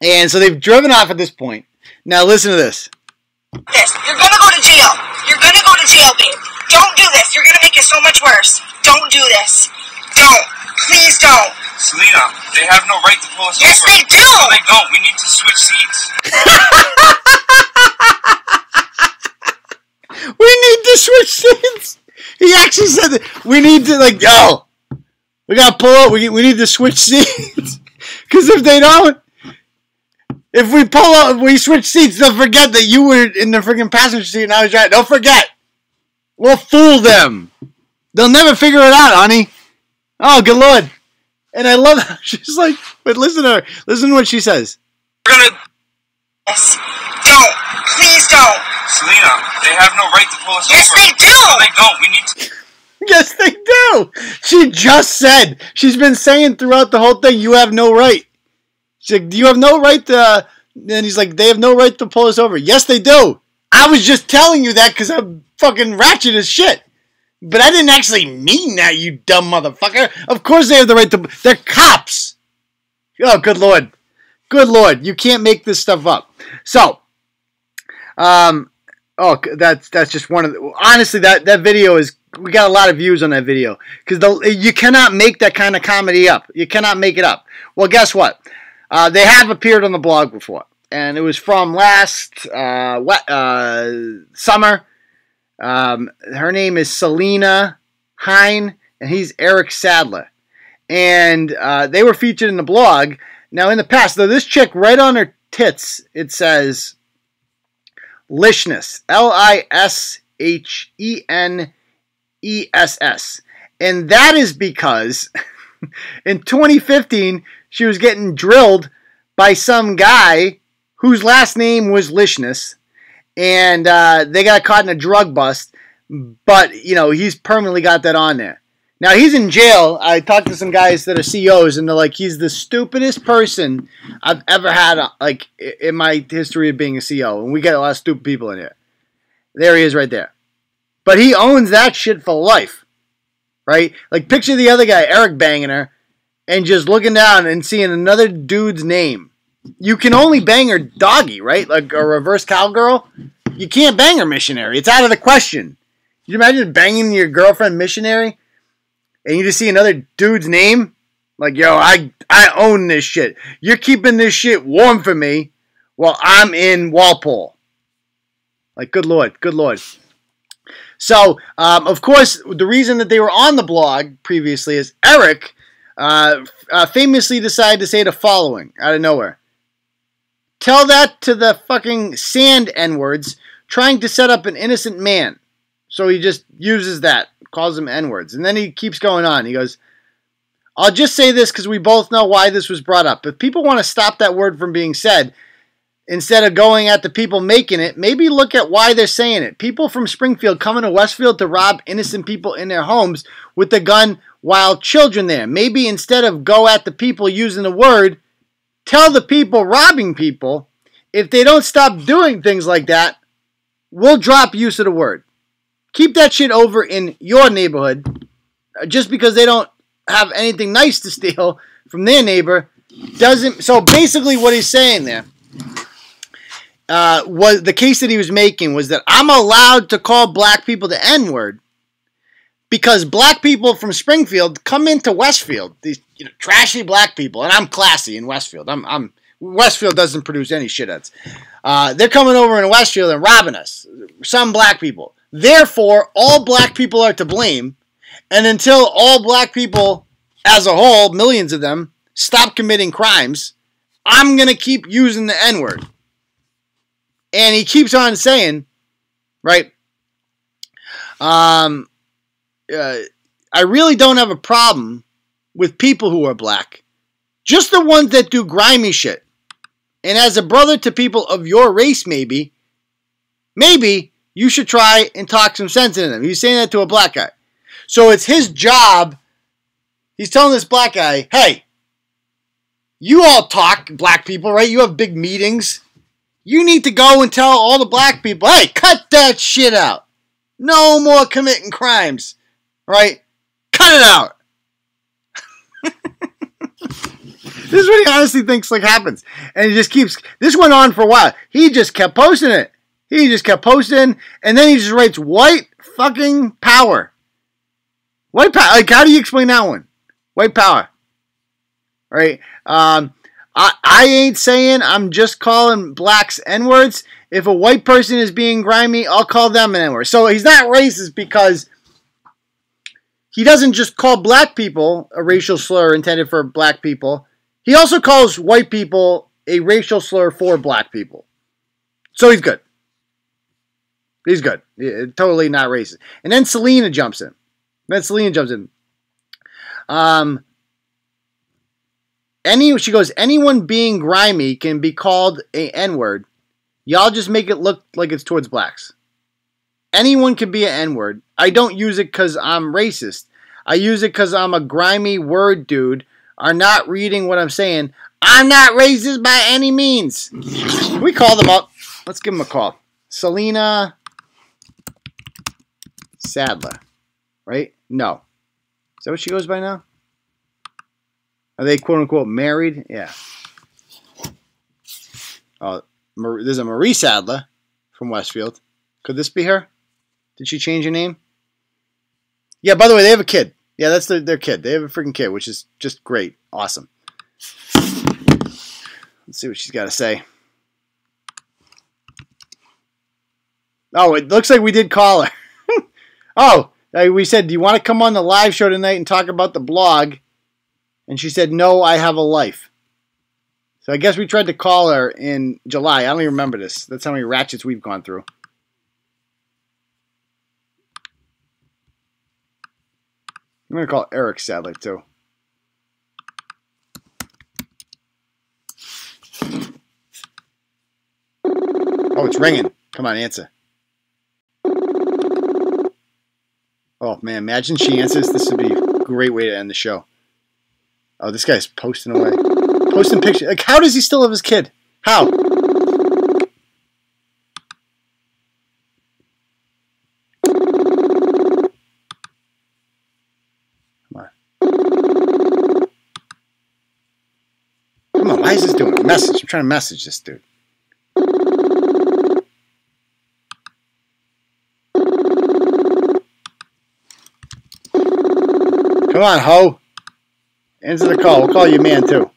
And so they've driven off at this point. Now listen to this. You're gonna go to jail. You're gonna go to jail, babe. Don't do this. You're gonna make it so much worse. Don't do this. Don't. Please don't. Selena, they have no right to pull us over. Yes, they do. No, they don't. We need to switch seats. We need to switch seats. He actually said that we need to, like, yo, we gotta pull up. We need to switch seats. Because if they don't, if we pull up, if we switch seats, they'll forget that you were in the freaking passenger seat and I was driving. Don't forget. We'll fool them. They'll never figure it out, honey. Oh, good Lord. And I love how she's like, but listen to her. Listen to what she says. Yes. Don't. Please don't. Selena, they have no right to pull us over. Yes, they do. No, they don't. We need to. Yes, they do. She just said. She's been saying throughout the whole thing, you have no right. She's like, do you have no right to... And he's like, they have no right to pull us over. Yes, they do. I was just telling you that because I'm fucking ratchet as shit. But I didn't actually mean that, you dumb motherfucker. Of course they have the right to... They're cops. Oh, good Lord. Good Lord. You can't make this stuff up. So, that's just one of the... Honestly, that video is... We got a lot of views on that video. Because you cannot make that kind of comedy up. You cannot make it up. Well, guess what? They have appeared on the blog before. And it was from last summer. Her name is Selena Hine, and he's Eric Sadler. And they were featured in the blog. Now, in the past, though, this chick, right on her tits, it says Lishness. Lisheness. And that is because In 2015, she was getting drilled by some guy whose last name was Lishness, and they got caught in a drug bust. But, you know, he's permanently got that on there. Now, he's in jail. I talked to some guys that are CEOs, and they're like, he's the stupidest person I've ever had, like, in my history of being a CEO. And we get a lot of stupid people in here. There he is right there. But he owns that shit for life, right? Like, picture the other guy, Eric, banging her, and just looking down and seeing another dude's name. You can only bang her doggy, right? Like a reverse cowgirl. You can't bang her missionary. It's out of the question. Can you imagine banging your girlfriend missionary? And you just see another dude's name? Like, yo, I own this shit. You're keeping this shit warm for me while I'm in Walpole. Like, good Lord, good Lord. So, of course, the reason that they were on the blog previously is Eric famously decided to say the following out of nowhere. Tell that to the fucking sand N-words trying to set up an innocent man. So he just uses that, calls them N-words. And then he keeps going on. He goes, I'll just say this because we both know why this was brought up. If people want to stop that word from being said, instead of going at the people making it, maybe look at why they're saying it. People from Springfield coming to Westfield to rob innocent people in their homes with a gun while children there. Maybe instead of go at the people using the word, tell the people robbing people, if they don't stop doing things like that, we'll drop use of the word. Keep that shit over in your neighborhood. Just because they don't have anything nice to steal from their neighbor doesn't... So basically what he's saying there was the case that he was making was that I'm allowed to call black people the N-word because black people from Springfield come into Westfield, these trashy black people, and I'm classy in Westfield. Westfield doesn't produce any shitheads. They're coming over in Westfield and robbing us. Some black people. Therefore, all black people are to blame. And until all black people, as a whole, millions of them, stop committing crimes, I'm going to keep using the N-word. And he keeps on saying, right, I really don't have a problem with people who are black. Just the ones that do grimy shit. And as a brother to people of your race, maybe you should try and talk some sense into them. He's saying that to a black guy. So it's his job. He's telling this black guy, hey, you all talk, black people, right? You have big meetings. You need to go and tell all the black people, hey, cut that shit out. No more committing crimes, right? Cut it out. This is what he honestly thinks like happens. And he just keeps, this went on for a while. He just kept posting it. He just kept posting, and then he just writes white fucking power. White power. Like, how do you explain that one? White power. Right? I ain't saying I'm just calling blacks N-words. If a white person is being grimy, I'll call them an N-word. So he's not racist because he doesn't just call black people a racial slur intended for black people. He also calls white people a racial slur for black people. So he's good. He's good. Totally not racist. And then Selena jumps in. She goes, anyone being grimy can be called a N-word. Y'all just make it look like it's towards blacks. Anyone can be an N-word. I don't use it because I'm racist. I use it because I'm a grimy word dude. Are not reading what I'm saying. I'm not racist by any means. We call them up. Let's give them a call. Selena Sadler. Right? No. Is that what she goes by now? Are they quote-unquote married? Yeah. Oh, there's a Marie Sadler from Westfield. Could this be her? Did she change her name? Yeah, by the way, they have a kid. Yeah, that's their kid. They have a freaking kid, which is just great. Awesome. Let's see what she's got to say. Oh, it looks like we did call her. Oh, we said, do you want to come on the live show tonight and talk about the blog? And she said, no, I have a life. So I guess we tried to call her in July. I don't even remember this. That's how many ratchets we've gone through. I'm going to call Eric Sadler, too. Oh, it's ringing. Come on, answer. Oh, man, imagine she answers. This would be a great way to end the show. Oh, this guy's posting away. Posting pictures. Like, how does he still have his kid? How? Come on, why is this doing a message? I'm trying to message this dude. Come on, ho. Answer the call. We'll call you man, too.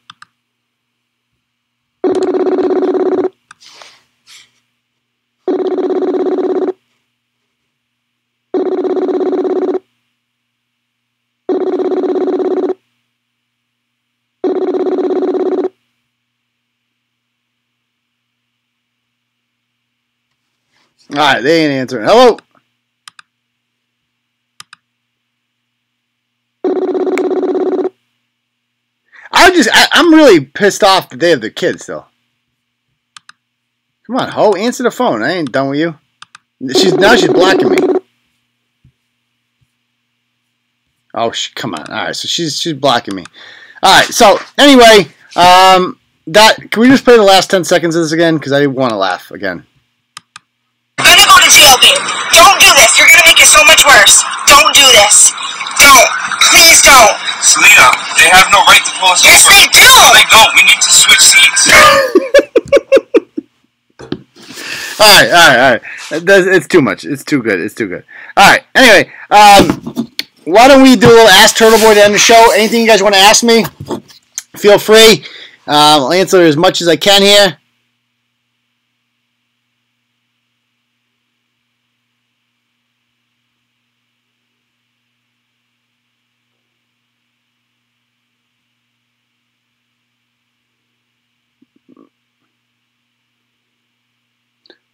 All right, they ain't answering. Hello? I'm really pissed off that they have their kids, though. Come on, ho, answer the phone. I ain't done with you. Now she's blocking me. Oh, come on. All right, so she's blocking me. All right, so anyway, can we just play the last 10 seconds of this again? Because I want to laugh again. You're gonna go to jail, babe. Don't do this. You're gonna make it so much worse. Don't do this. Don't. Please don't. Selena, they have no right to pull us over. Yes, they do. No, they don't. We need to switch seats. All right. It's too much. It's too good. All right. Anyway, why don't we do a little Ask Turtleboy to end the show? Anything you guys want to ask me, feel free. I'll answer as much as I can here.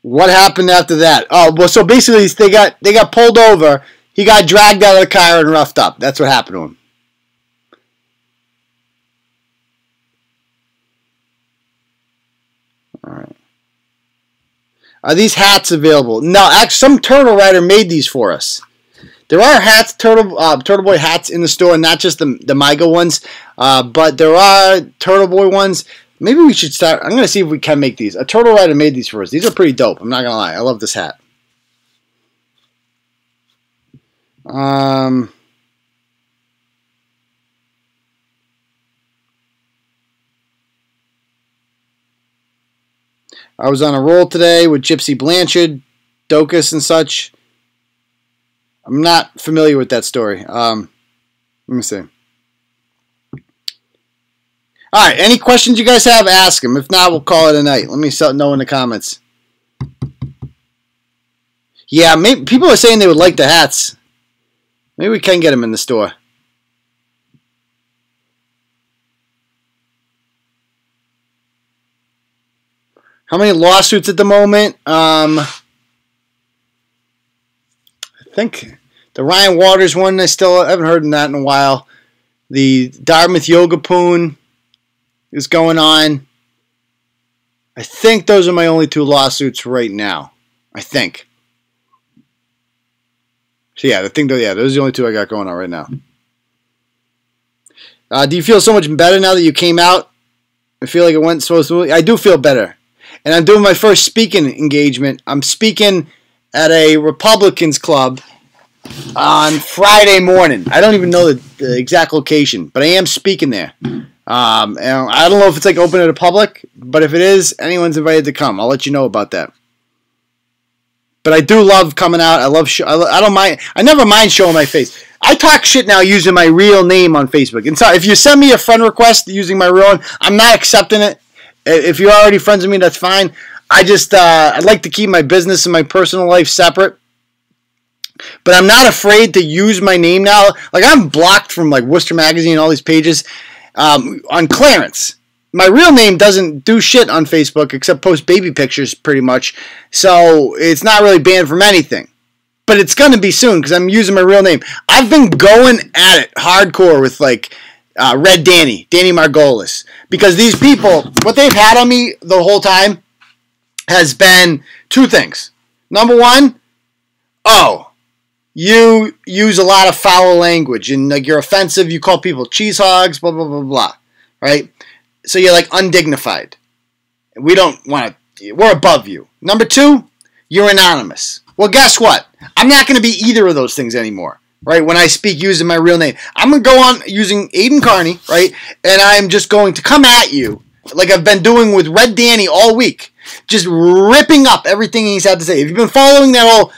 What happened after that? Oh, well, so basically they got pulled over. He got dragged out of the car and roughed up. That's what happened to him. All right. Are these hats available? No, actually, some Turtle Rider made these for us. There are hats, Turtleboy hats in the store, not just the MIGA ones, but there are Turtleboy ones. Maybe we should start. I'm going to see if we can make these. A Turtle Rider made these for us. These are pretty dope. I'm not going to lie. I love this hat. I was on a roll today with Gypsy Blanchard, Docus, and such. I'm not familiar with that story. Let me see. All right, any questions you guys have, ask them. If not, we'll call it a night. Let me know in the comments. Yeah, maybe people are saying they would like the hats. Maybe we can get them in the store. How many lawsuits at the moment? I think the Ryan Waters one, I haven't heard of that in a while. The Dartmouth Yoga Poon is going on. I think those are my only 2 lawsuits right now. I think. So yeah, those are the only 2 I got going on right now. Do you feel so much better now that you came out? I feel like it went so smoothly. I do feel better. And I'm doing my first speaking engagement. I'm speaking at a Republicans club on Friday morning. I don't even know the exact location, but I am speaking there. And I don't know if it's like open to the public, but if it is, anyone's invited to come. I'll let you know about that. But I do love coming out. I don't mind. I never mind showing my face. I talk shit now using my real name on Facebook. And so if you send me a friend request using my real one, I'm not accepting it. If you're already friends with me, that's fine. I'd like to keep my business and my personal life separate. But I'm not afraid to use my name now. Like, I'm blocked from like Worcester Magazine and all these pages on clearance. My real name doesn't do shit on Facebook except post baby pictures pretty much. So it's not really banned from anything. But it's going to be soon because I'm using my real name. I've been going at it hardcore with like Red Danny Margolis. Because these people, what they've had on me the whole time has been two things. Number one, you use a lot of foul language and like you're offensive. You call people cheese hogs, blah, blah, blah, blah, right? So you're like undignified. We don't want to, we're above you. Number two, you're anonymous. Well, guess what? I'm not going to be either of those things anymore, right? When I speak using my real name, I'm going to go on using Aiden Carney, right? And I'm just going to come at you like I've been doing with Red Danny all week, just ripping up everything he's had to say. If you've been following that whole,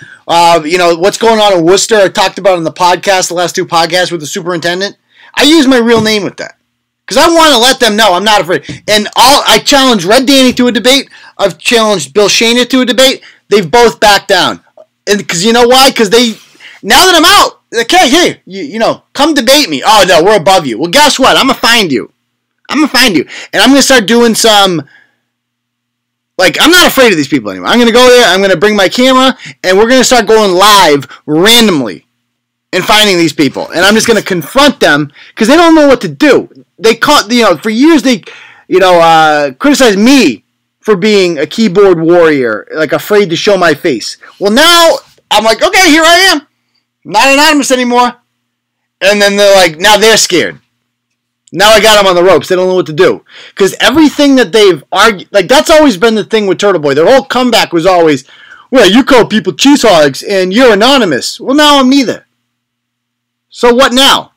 what's going on in Worcester, I talked about in the podcast, the last two podcasts with the superintendent, I use my real name with that. Because I want to let them know I'm not afraid. And I challenged Red Danny to a debate. I've challenged Bill Shana to a debate. They've both backed down. And because you know why? Because now that I'm out, okay, hey, come debate me. Oh, no, we're above you. Well, guess what? I'm going to find you. And I'm going to start doing some, I'm not afraid of these people anymore. I'm going to go there, I'm going to bring my camera, and we're going to start going live randomly and finding these people. And I'm just going to confront them because they don't know what to do. They for years they, criticized me for being a keyboard warrior, like afraid to show my face. Well, now I'm like, okay, here I am. I'm not anonymous anymore. And then they're like, now they're scared. Now I got them on the ropes. They don't know what to do. Because everything that they've argued, that's always been the thing with Turtleboy. Their whole comeback was always, well, you call people cheese hogs and you're anonymous. Well, now I'm neither. So what now?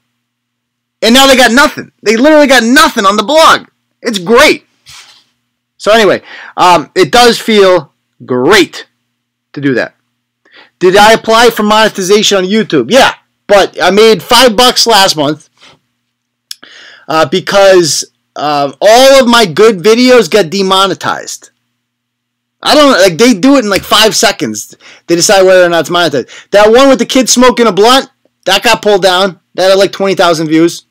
And now they got nothing. They literally got nothing on the blog. It's great. So anyway, it does feel great to do that. Did I apply for monetization on YouTube? Yeah, but I made $5 last month because all of my good videos get demonetized. I don't they do it in 5 seconds. They decide whether or not it's monetized. That one with the kid smoking a blunt, that got pulled down. That had 20,000 views.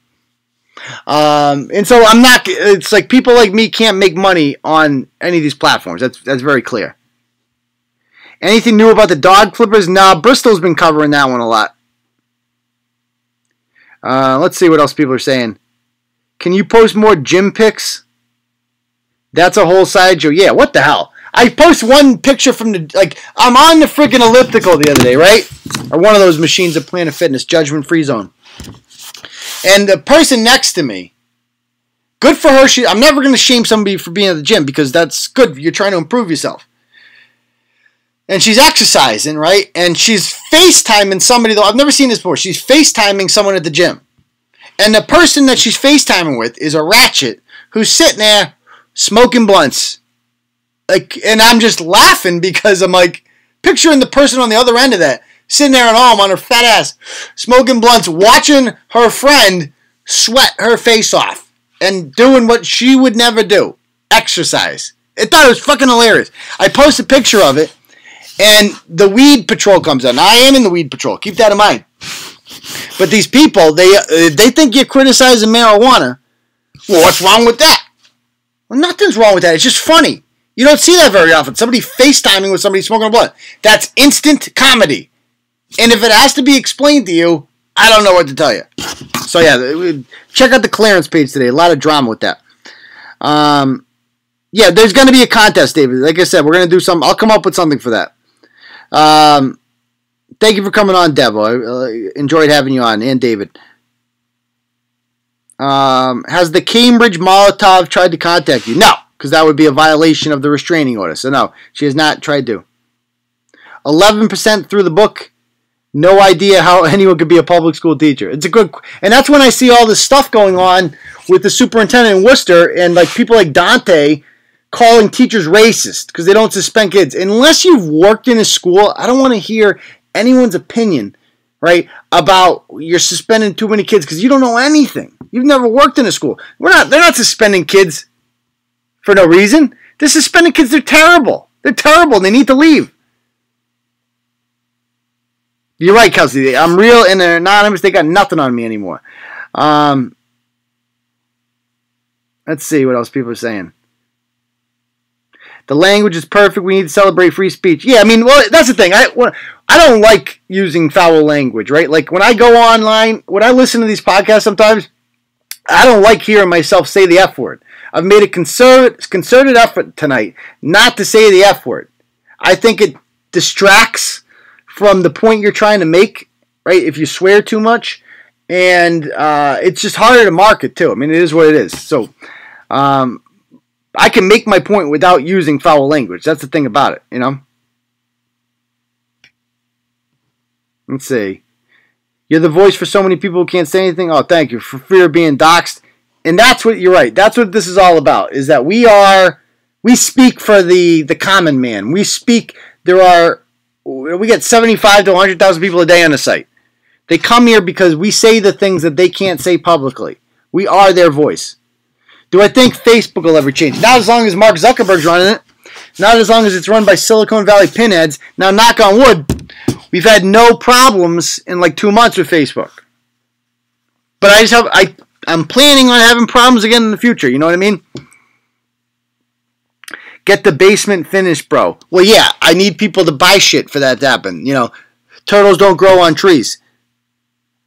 And so I'm not, it's people like me can't make money on any of these platforms. That's very clear. Anything new about the dog flippers? Nah, Bristol's been covering that one a lot. Let's see what else people are saying. Can you post more gym pics? That's a whole sideshow. Yeah, what the hell? I post one picture from the, I'm on the freaking elliptical the other day, right? Or one of those machines at Planet Fitness, Judgment Free Zone. And the person next to me, good for her. I'm never going to shame somebody for being at the gym because that's good. You're trying to improve yourself. And she's exercising, right? And she's FaceTiming somebody, though I've never seen this before. She's FaceTiming someone at the gym. And the person that she's FaceTiming with is a ratchet who's sitting there smoking blunts. And I'm just laughing because I'm picturing the person on the other end of that, sitting there at home on her fat ass, smoking blunts, watching her friend sweat her face off and doing what she would never do, exercise. I thought it was fucking hilarious. I post a picture of it, and the weed patrol comes on. Now, I am in the weed patrol. Keep that in mind. But these people, they think you're criticizing marijuana. Well, what's wrong with that? Well, nothing's wrong with that. It's just funny. You don't see that very often. Somebody FaceTiming with somebody smoking a blunt. That's instant comedy. And if it has to be explained to you, I don't know what to tell you. So yeah, check out the clearance page today. A lot of drama with that. Yeah, there's going to be a contest, David. Like I said, we're going to do something. I'll come up with something for that. Thank you for coming on, Devo. I enjoyed having you on, and David. Has the Cambridge Molotov tried to contact you? No, because that would be a violation of the restraining order. So no, she has not tried to. 11% through the book. No idea how anyone could be a public school teacher. It's a good, and that's when I see all this stuff going on with the superintendent in Worcester and people like Dante calling teachers racist because they don't suspend kids. Unless you've worked in a school, I don't want to hear anyone's opinion, right, about you're suspending too many kids because you don't know anything. You've never worked in a school. They're not suspending kids for no reason. They're suspending kids. They're terrible. They're terrible. They need to leave. You're right, Kelsey. I'm real and they're anonymous. They got nothing on me anymore. Let's see what else people are saying. The language is perfect. We need to celebrate free speech. Yeah, I mean, well, that's the thing. I don't like using foul language, right? When I go online, when I listen to these podcasts sometimes, I don't like hearing myself say the F word. I've made a concerted effort tonight not to say the F word. I think it distracts from the point you're trying to make, right? If you swear too much, and it's just harder to market too. I mean, it is what it is. So I can make my point without using foul language. That's the thing about it, you know? Let's see. You're the voice for so many people who can't say anything. Oh, thank you. For fear of being doxxed. And that's what, you're right. That's what this is all about, is that we speak for the common man. We get 75 to 100,000 people a day on the site. They come here because we say the things that they can't say publicly. We are their voice. Do I think Facebook will ever change? Not as long as Mark Zuckerberg's running it. Not as long as it's run by Silicon Valley pinheads. Now, knock on wood, we've had no problems in like 2 months with Facebook. But I'm planning on having problems again in the future. You know what I mean? Get the basement finished, bro. Well, yeah, I need people to buy shit for that to happen. You know, turtles don't grow on trees.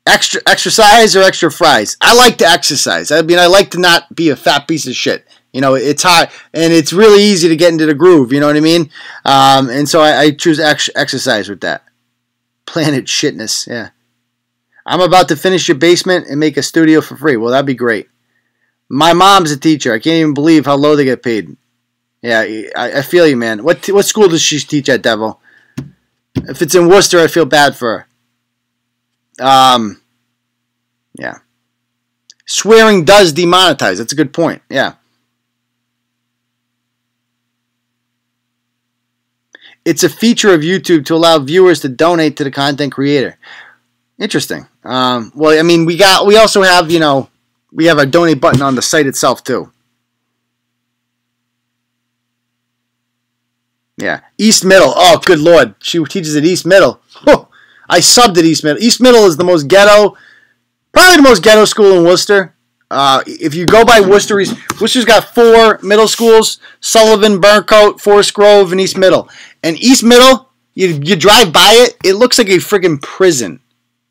Exercise or extra fries? I like to exercise. I mean, I like to not be a fat piece of shit. You know, it's hard, and it's really easy to get into the groove. You know what I mean? And so I choose exercise with that. Planet shitness, yeah. I'm about to finish your basement and make a studio for free. Well, that'd be great. My mom's a teacher. I can't even believe how low they get paid. Yeah, I feel you, man. What school does she teach at, Devil? If it's in Worcester, I feel bad for her. Yeah. Swearing does demonetize. That's a good point. Yeah. It's a feature of YouTube to allow viewers to donate to the content creator. Interesting. Well, I mean, we also have, you know, we have a donate button on the site itself too. Yeah. East Middle. Oh, good Lord. She teaches at East Middle. Oh, I subbed at East Middle. East Middle is the most ghetto, probably the most ghetto school in Worcester. If you go by Worcester's got 4 middle schools: Sullivan, Burncoat, Forest Grove, and East Middle. And East Middle, you drive by it, it looks like a friggin' prison.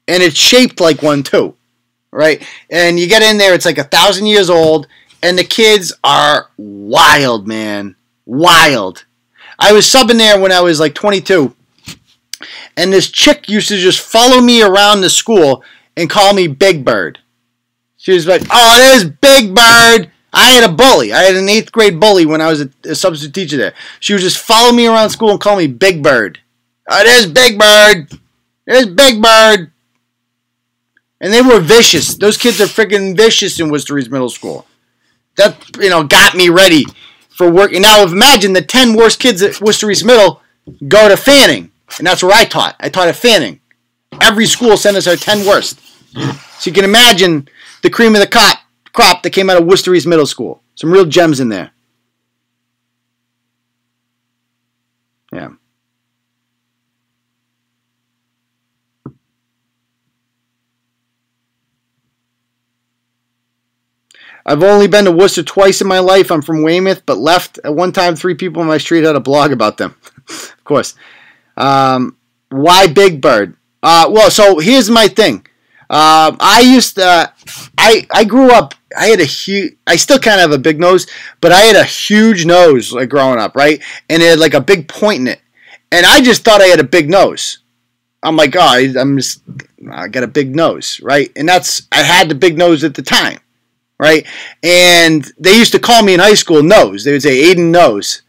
And it's shaped like one too, right? And you get in there, it's like 1,000 years old, and the kids are wild, man. Wild. I was subbing there when I was like 22, and this chick used to just follow me around the school and call me Big Bird. She was like, oh, there's Big Bird. I had a bully. I had an 8th grade bully when I was a substitute teacher there. She would just follow me around school and call me Big Bird. Oh, there's Big Bird. There's Big Bird. And they were vicious. Those kids are freaking vicious in Worcester East Middle School. That, you know, got me ready for work. And now imagine the 10 worst kids at Worcester East Middle go to Fanning. And that's where I taught. I taught at Fanning. Every school sent us our 10 worst. So you can imagine the cream of the crop that came out of Worcester East Middle School. Some real gems in there. Yeah. I've only been to Worcester twice in my life. I'm from Weymouth, but left. At one time, 3 people on my street had a blog about them. Of course. Why Big Bird? Well, so here's my thing. I grew up, I still kind of have a big nose, but I had a huge nose like growing up, right? And it had like a big point in it. And I just thought I had a big nose. I'm like, oh, I got a big nose, right? And I had the big nose at the time. Right? And they used to call me in high school Nose. They would say, Aiden Knows.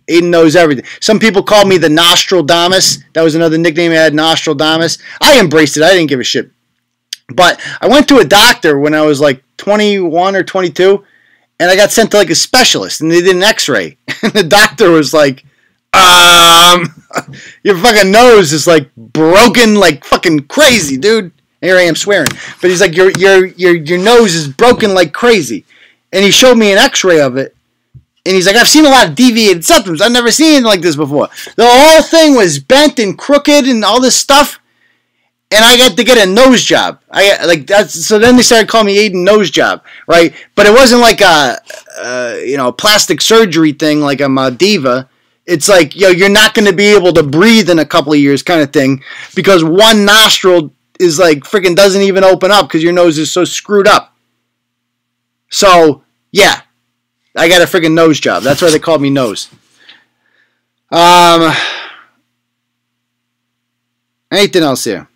Aiden knows everything. Some people called me the Nostradamus. That was another nickname I had, Nostradamus. I embraced it. I didn't give a shit. But I went to a doctor when I was like 21 or 22, and I got sent to like a specialist, and they did an x-ray. And the doctor was like, your fucking nose is like broken like fucking crazy, dude. Here I am swearing. But he's like, your nose is broken like crazy. And he showed me an x-ray of it. And he's like, I've seen a lot of deviated septums. I've never seen anything like this before. The whole thing was bent and crooked and all this stuff. And I got to get a nose job. So then they started calling me Aiden Nose Job, right? But it wasn't like a plastic surgery thing like I'm a diva. It's like, you're not going to be able to breathe in a couple of years kind of thing. Because one nostril is like freaking doesn't even open up because your nose is so screwed up. So, yeah. I got a friggin' nose job. That's why they called me Nose. Anything else here?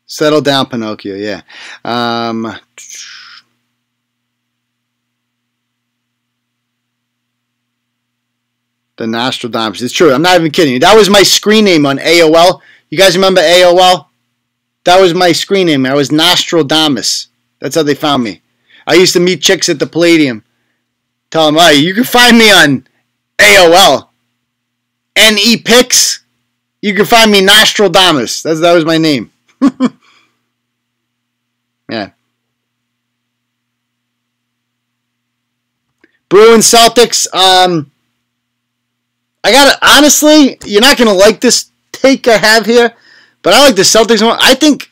Settle down, Pinocchio. Yeah. The Nostradamus. It's true. I'm not even kidding you. That was my screen name on AOL. You guys remember AOL? That was my screen name. I was Nostradamus. That's how they found me. I used to meet chicks at the Palladium. Tell them, hey, you can find me on AOL. NE Pics. You can find me Nostradamus. That was my name. Yeah. Bruins Celtics. I gotta, honestly, you're not gonna like this take I have here, but I like the Celtics more. I think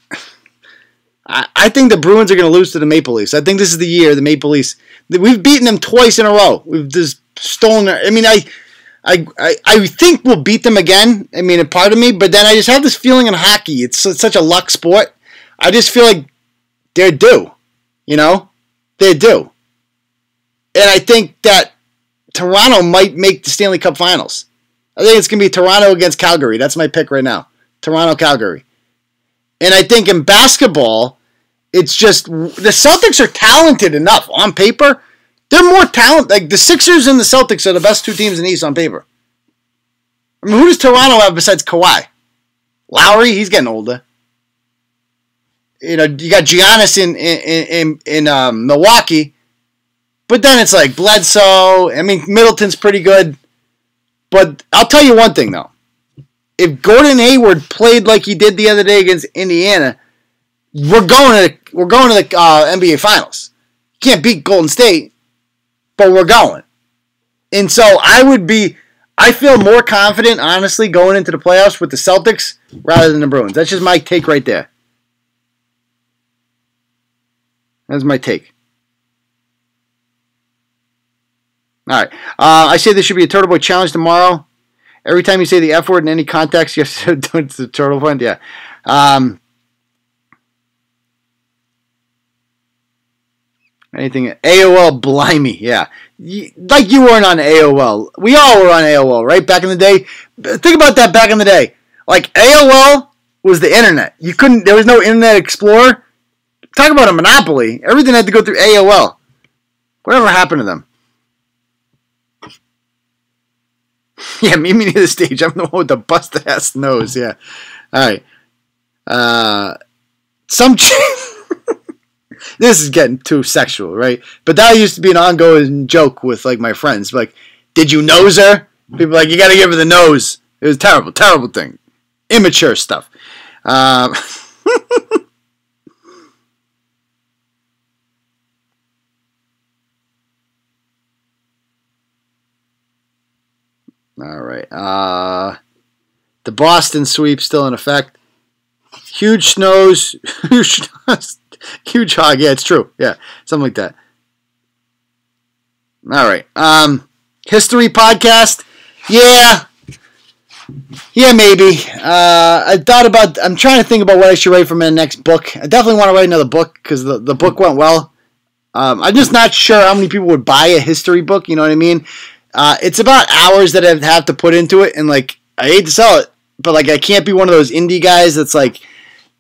the Bruins are gonna lose to the Maple Leafs. I think this is the year the Maple Leafs. We've beaten them twice in a row. We've just stolen their. I mean, I think we'll beat them again. I mean, a part of me, but then I just have this feeling in hockey. It's such a luck sport. I just feel like they're due. You know, they're due, and I think that Toronto might make the Stanley Cup Finals. I think it's going to be Toronto against Calgary. That's my pick right now. Toronto, Calgary. And I think in basketball, it's just the Celtics are talented enough on paper. They're more talented. Like the Sixers and the Celtics are the best two teams in the East on paper. I mean, who does Toronto have besides Kawhi? Lowry, he's getting older. You know, you got Giannis in Milwaukee. But then it's like Bledsoe. I mean, Middleton's pretty good. But I'll tell you one thing, though. If Gordon Hayward played like he did the other day against Indiana, we're going to the NBA Finals. You can't beat Golden State, but we're going. And so I feel more confident, honestly, going into the playoffs with the Celtics rather than the Bruins. That's just my take right there. That's my take. All right. I say there should be a Turtleboy challenge tomorrow. Every time you say the F word in any context, you have to do it to the Turtle Fund. Yeah. Anything? AOL, blimey. Yeah. Like you weren't on AOL. We all were on AOL, right? Back in the day. Think about that back in the day. Like AOL was the internet. There was no Internet Explorer. Talk about a monopoly. Everything had to go through AOL. Whatever happened to them? Yeah, meet me near the stage. I'm the one with the busted ass nose. Yeah. All right. This is getting too sexual, right? But that used to be an ongoing joke with like my friends. Like, did you nose her? People are like, you got to give her the nose. It was terrible, terrible thing. Immature stuff. All right. The Boston sweep still in effect. Huge snows. Huge hog. Yeah, it's true. Yeah, something like that. All right. History podcast. Yeah. Yeah, maybe. I'm trying to think about what I should write for my next book. I definitely want to write another book because the book went well. I'm just not sure how many people would buy a history book. You know what I mean? It's about hours that I'd have to put into it, and like I hate to sell it, but like I can't be one of those indie guys that's like,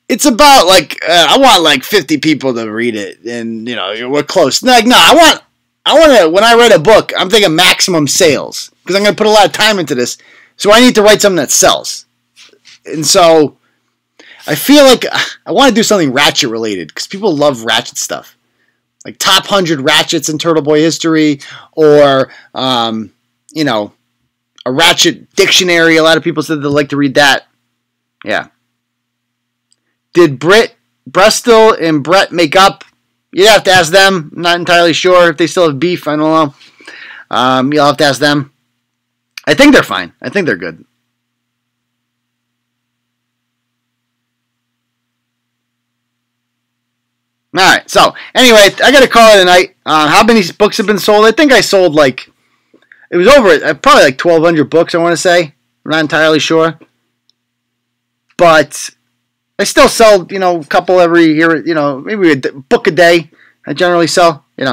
it's about like I want like 50 people to read it, and you know we're close. Like no, I want to when I write a book, I'm thinking maximum sales because I'm going to put a lot of time into this, so I need to write something that sells, and so I feel like I want to do something Ratchet related because people love Ratchet stuff. Like top 100 Ratchets in Turtleboy history, or you know, a Ratchet dictionary. A lot of people said they like to read that. Yeah. Did Bristol and Brett make up? You'd have to ask them. I'm not entirely sure if they still have beef. I don't know. You'll have to ask them. I think they're fine. I think they're good. All right. So anyway, I got to call it a night. How many books have been sold? I think I sold like, it was over probably like 1,200 books. I want to say. I'm not entirely sure, but I still sell, a couple every year, maybe a book a day. I generally sell, It's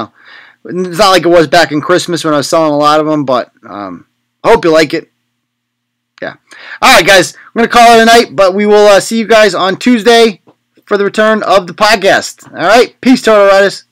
not like it was back in Christmas when I was selling a lot of them, but I hope you like it. Yeah. All right, guys. I'm going to call it a night, but we will see you guys on Tuesday for the return of the podcast. All right. Peace, Turtle Riders.